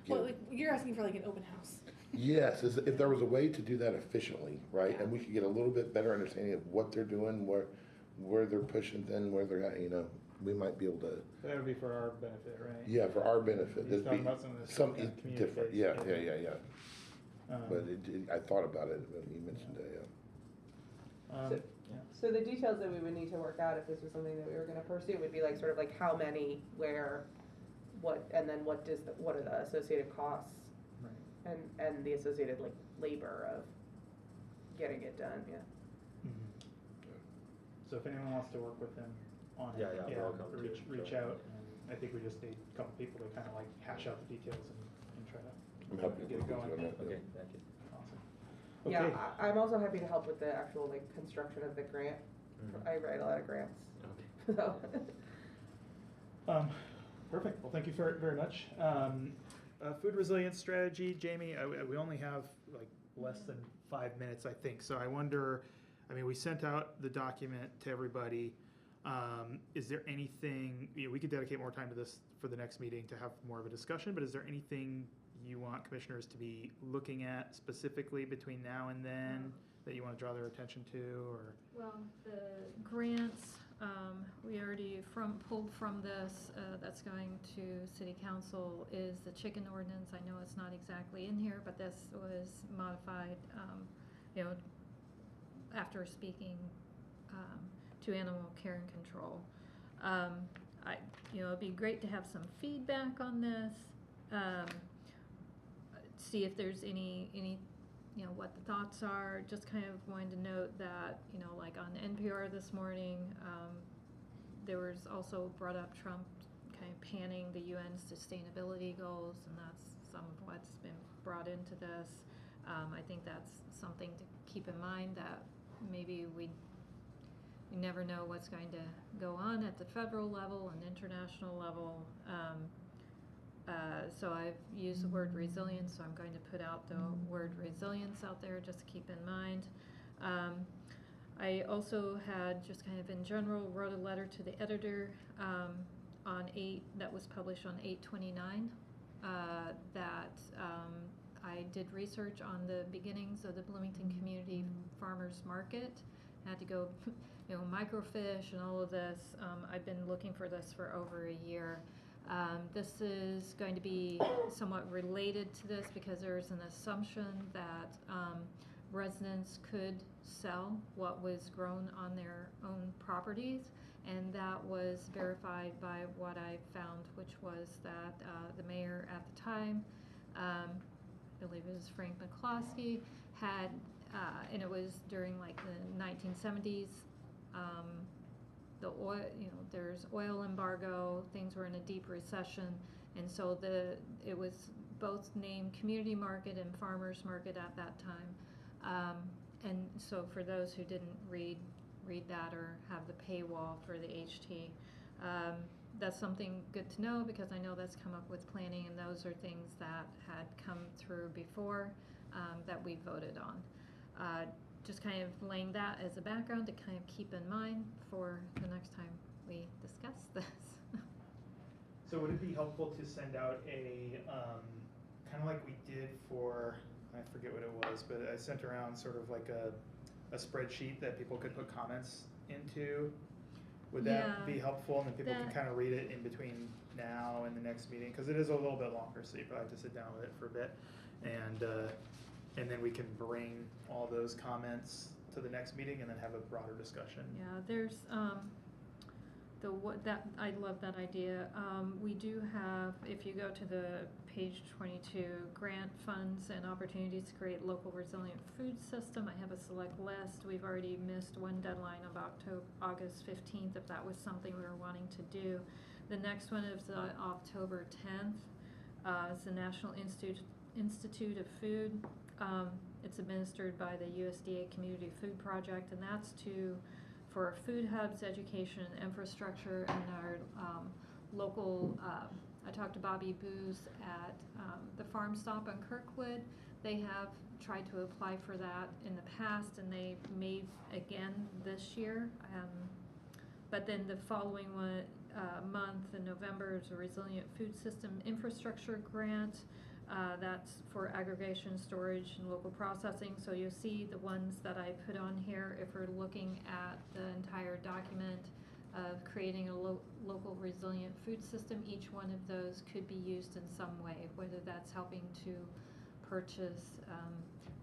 Well, like, you're asking for like an open house. Yes, if there was a way to do that efficiently, right, and we could get a little bit better understanding of what they're doing, where they're pushing, then where they're at, we might be able to. That would be for our benefit, right? Yeah, for our benefit. He's It'd talking be about some of this something different. Yeah. But I thought about it when you mentioned it. Yeah. So the details that we would need to work out if this was something that we were gonna pursue would be like sort of like how many, where, what, and then what are the associated costs and the associated like labor of getting it done, yeah. So if anyone wants to work with them on it, Yeah, welcome to reach join. out. And I think we just need a couple people to kind of like hash out the details and try to I'm happy to get it work with going. you on that. Okay, thank you. Awesome. Yeah, Okay. I'm also happy to help with the actual like construction of the grant. I write a lot of grants, Okay. so. Perfect. Well, thank you very much. Food resilience strategy, Jamie. We only have like less than 5 minutes, I think. So I wonder. I mean, we sent out the document to everybody. Is there anything we could dedicate more time to this for the next meeting to have more of a discussion? But is there anything you want commissioners to be looking at specifically between now and then that you want to draw their attention to, or? Well, the grants, we already pulled from this, that's going to city council, is the chicken ordinance. I know it's not exactly in here, but this was modified, after speaking to animal care and control. It'd be great to have some feedback on this, see if there's any what the thoughts are. Just kind of wanted to note that, like on NPR this morning, there was also brought up Trump kind of panning the UN sustainability goals, and that's some of what's been brought into this. I think that's something to keep in mind, that maybe we never know what's going to go on at the federal level and international level. So I've used the word resilience, so I'm going to put out the word resilience out there just to keep in mind. I also had, just kind of in general, wrote a letter to the editor that was published on 8/29, that I did research on the beginnings of the Bloomington Community Farmers Market. Had to go, microfiche and all of this. I've been looking for this for over a year. This is going to be somewhat related to this because there's an assumption that residents could sell what was grown on their own properties, and that was verified by what I found, which was that the mayor at the time, I believe it was Frank McCloskey, had, and it was during like the 1970s, the oil, there's oil embargo, things were in a deep recession, and so it was both named community market and farmers market at that time. And so for those who didn't read that or have the paywall for the HT, that's something good to know because I know that's come up with planning, and those are things that had come through before that we voted on. Just kind of laying that as a background to kind of keep in mind for the next time we discuss this. So would it be helpful to send out a, kind of like we did for, I forget what it was, but I sent around sort of like a spreadsheet that people could put comments into? Would that be helpful? And then people can kind of read it in between now and the next meeting? Because it is a little bit longer, so you probably have to sit down with it for a bit. And then we can bring all those comments to the next meeting and then have a broader discussion. Yeah, there's I love that idea. We do have, if you go to the page 22, grant funds and opportunities to create local resilient food system. I have a select list. We've already missed one deadline of August 15th if that was something we were wanting to do. The next one is October 10th. It's the National Institute of Food. It's administered by the USDA Community Food Project, and that's for food hubs, education, and infrastructure, and our local. I talked to Bobby Booz at the Farm Stop on Kirkwood. They have tried to apply for that in the past, and they may again this year. But then the following month in November is a Resilient Food System Infrastructure Grant. That's for aggregation, storage, and local processing. So you'll see the ones that I put on here if we're looking at the entire document of creating a local resilient food system. Each one of those could be used in some way, whether that's helping to purchase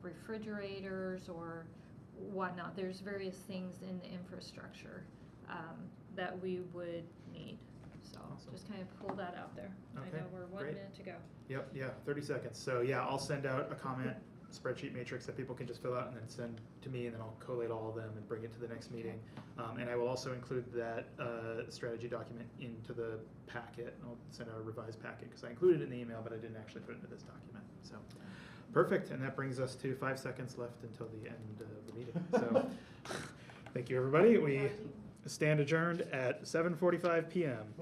refrigerators or whatnot. There's various things in the infrastructure that we would need. So just kind of pull that out there. Okay, I know we're 1 great. minute to go. Yep, yeah, 30 seconds. So yeah, I'll send out a comment spreadsheet matrix that people can just fill out and then send to me, and then I'll collate all of them and bring it to the next meeting. And I will also include that strategy document into the packet. I'll send out a revised packet because I included it in the email, but I didn't actually put it into this document. So perfect, and that brings us to 5 seconds left until the end of the meeting. So thank you, everybody. We stand adjourned at 7:45 p.m.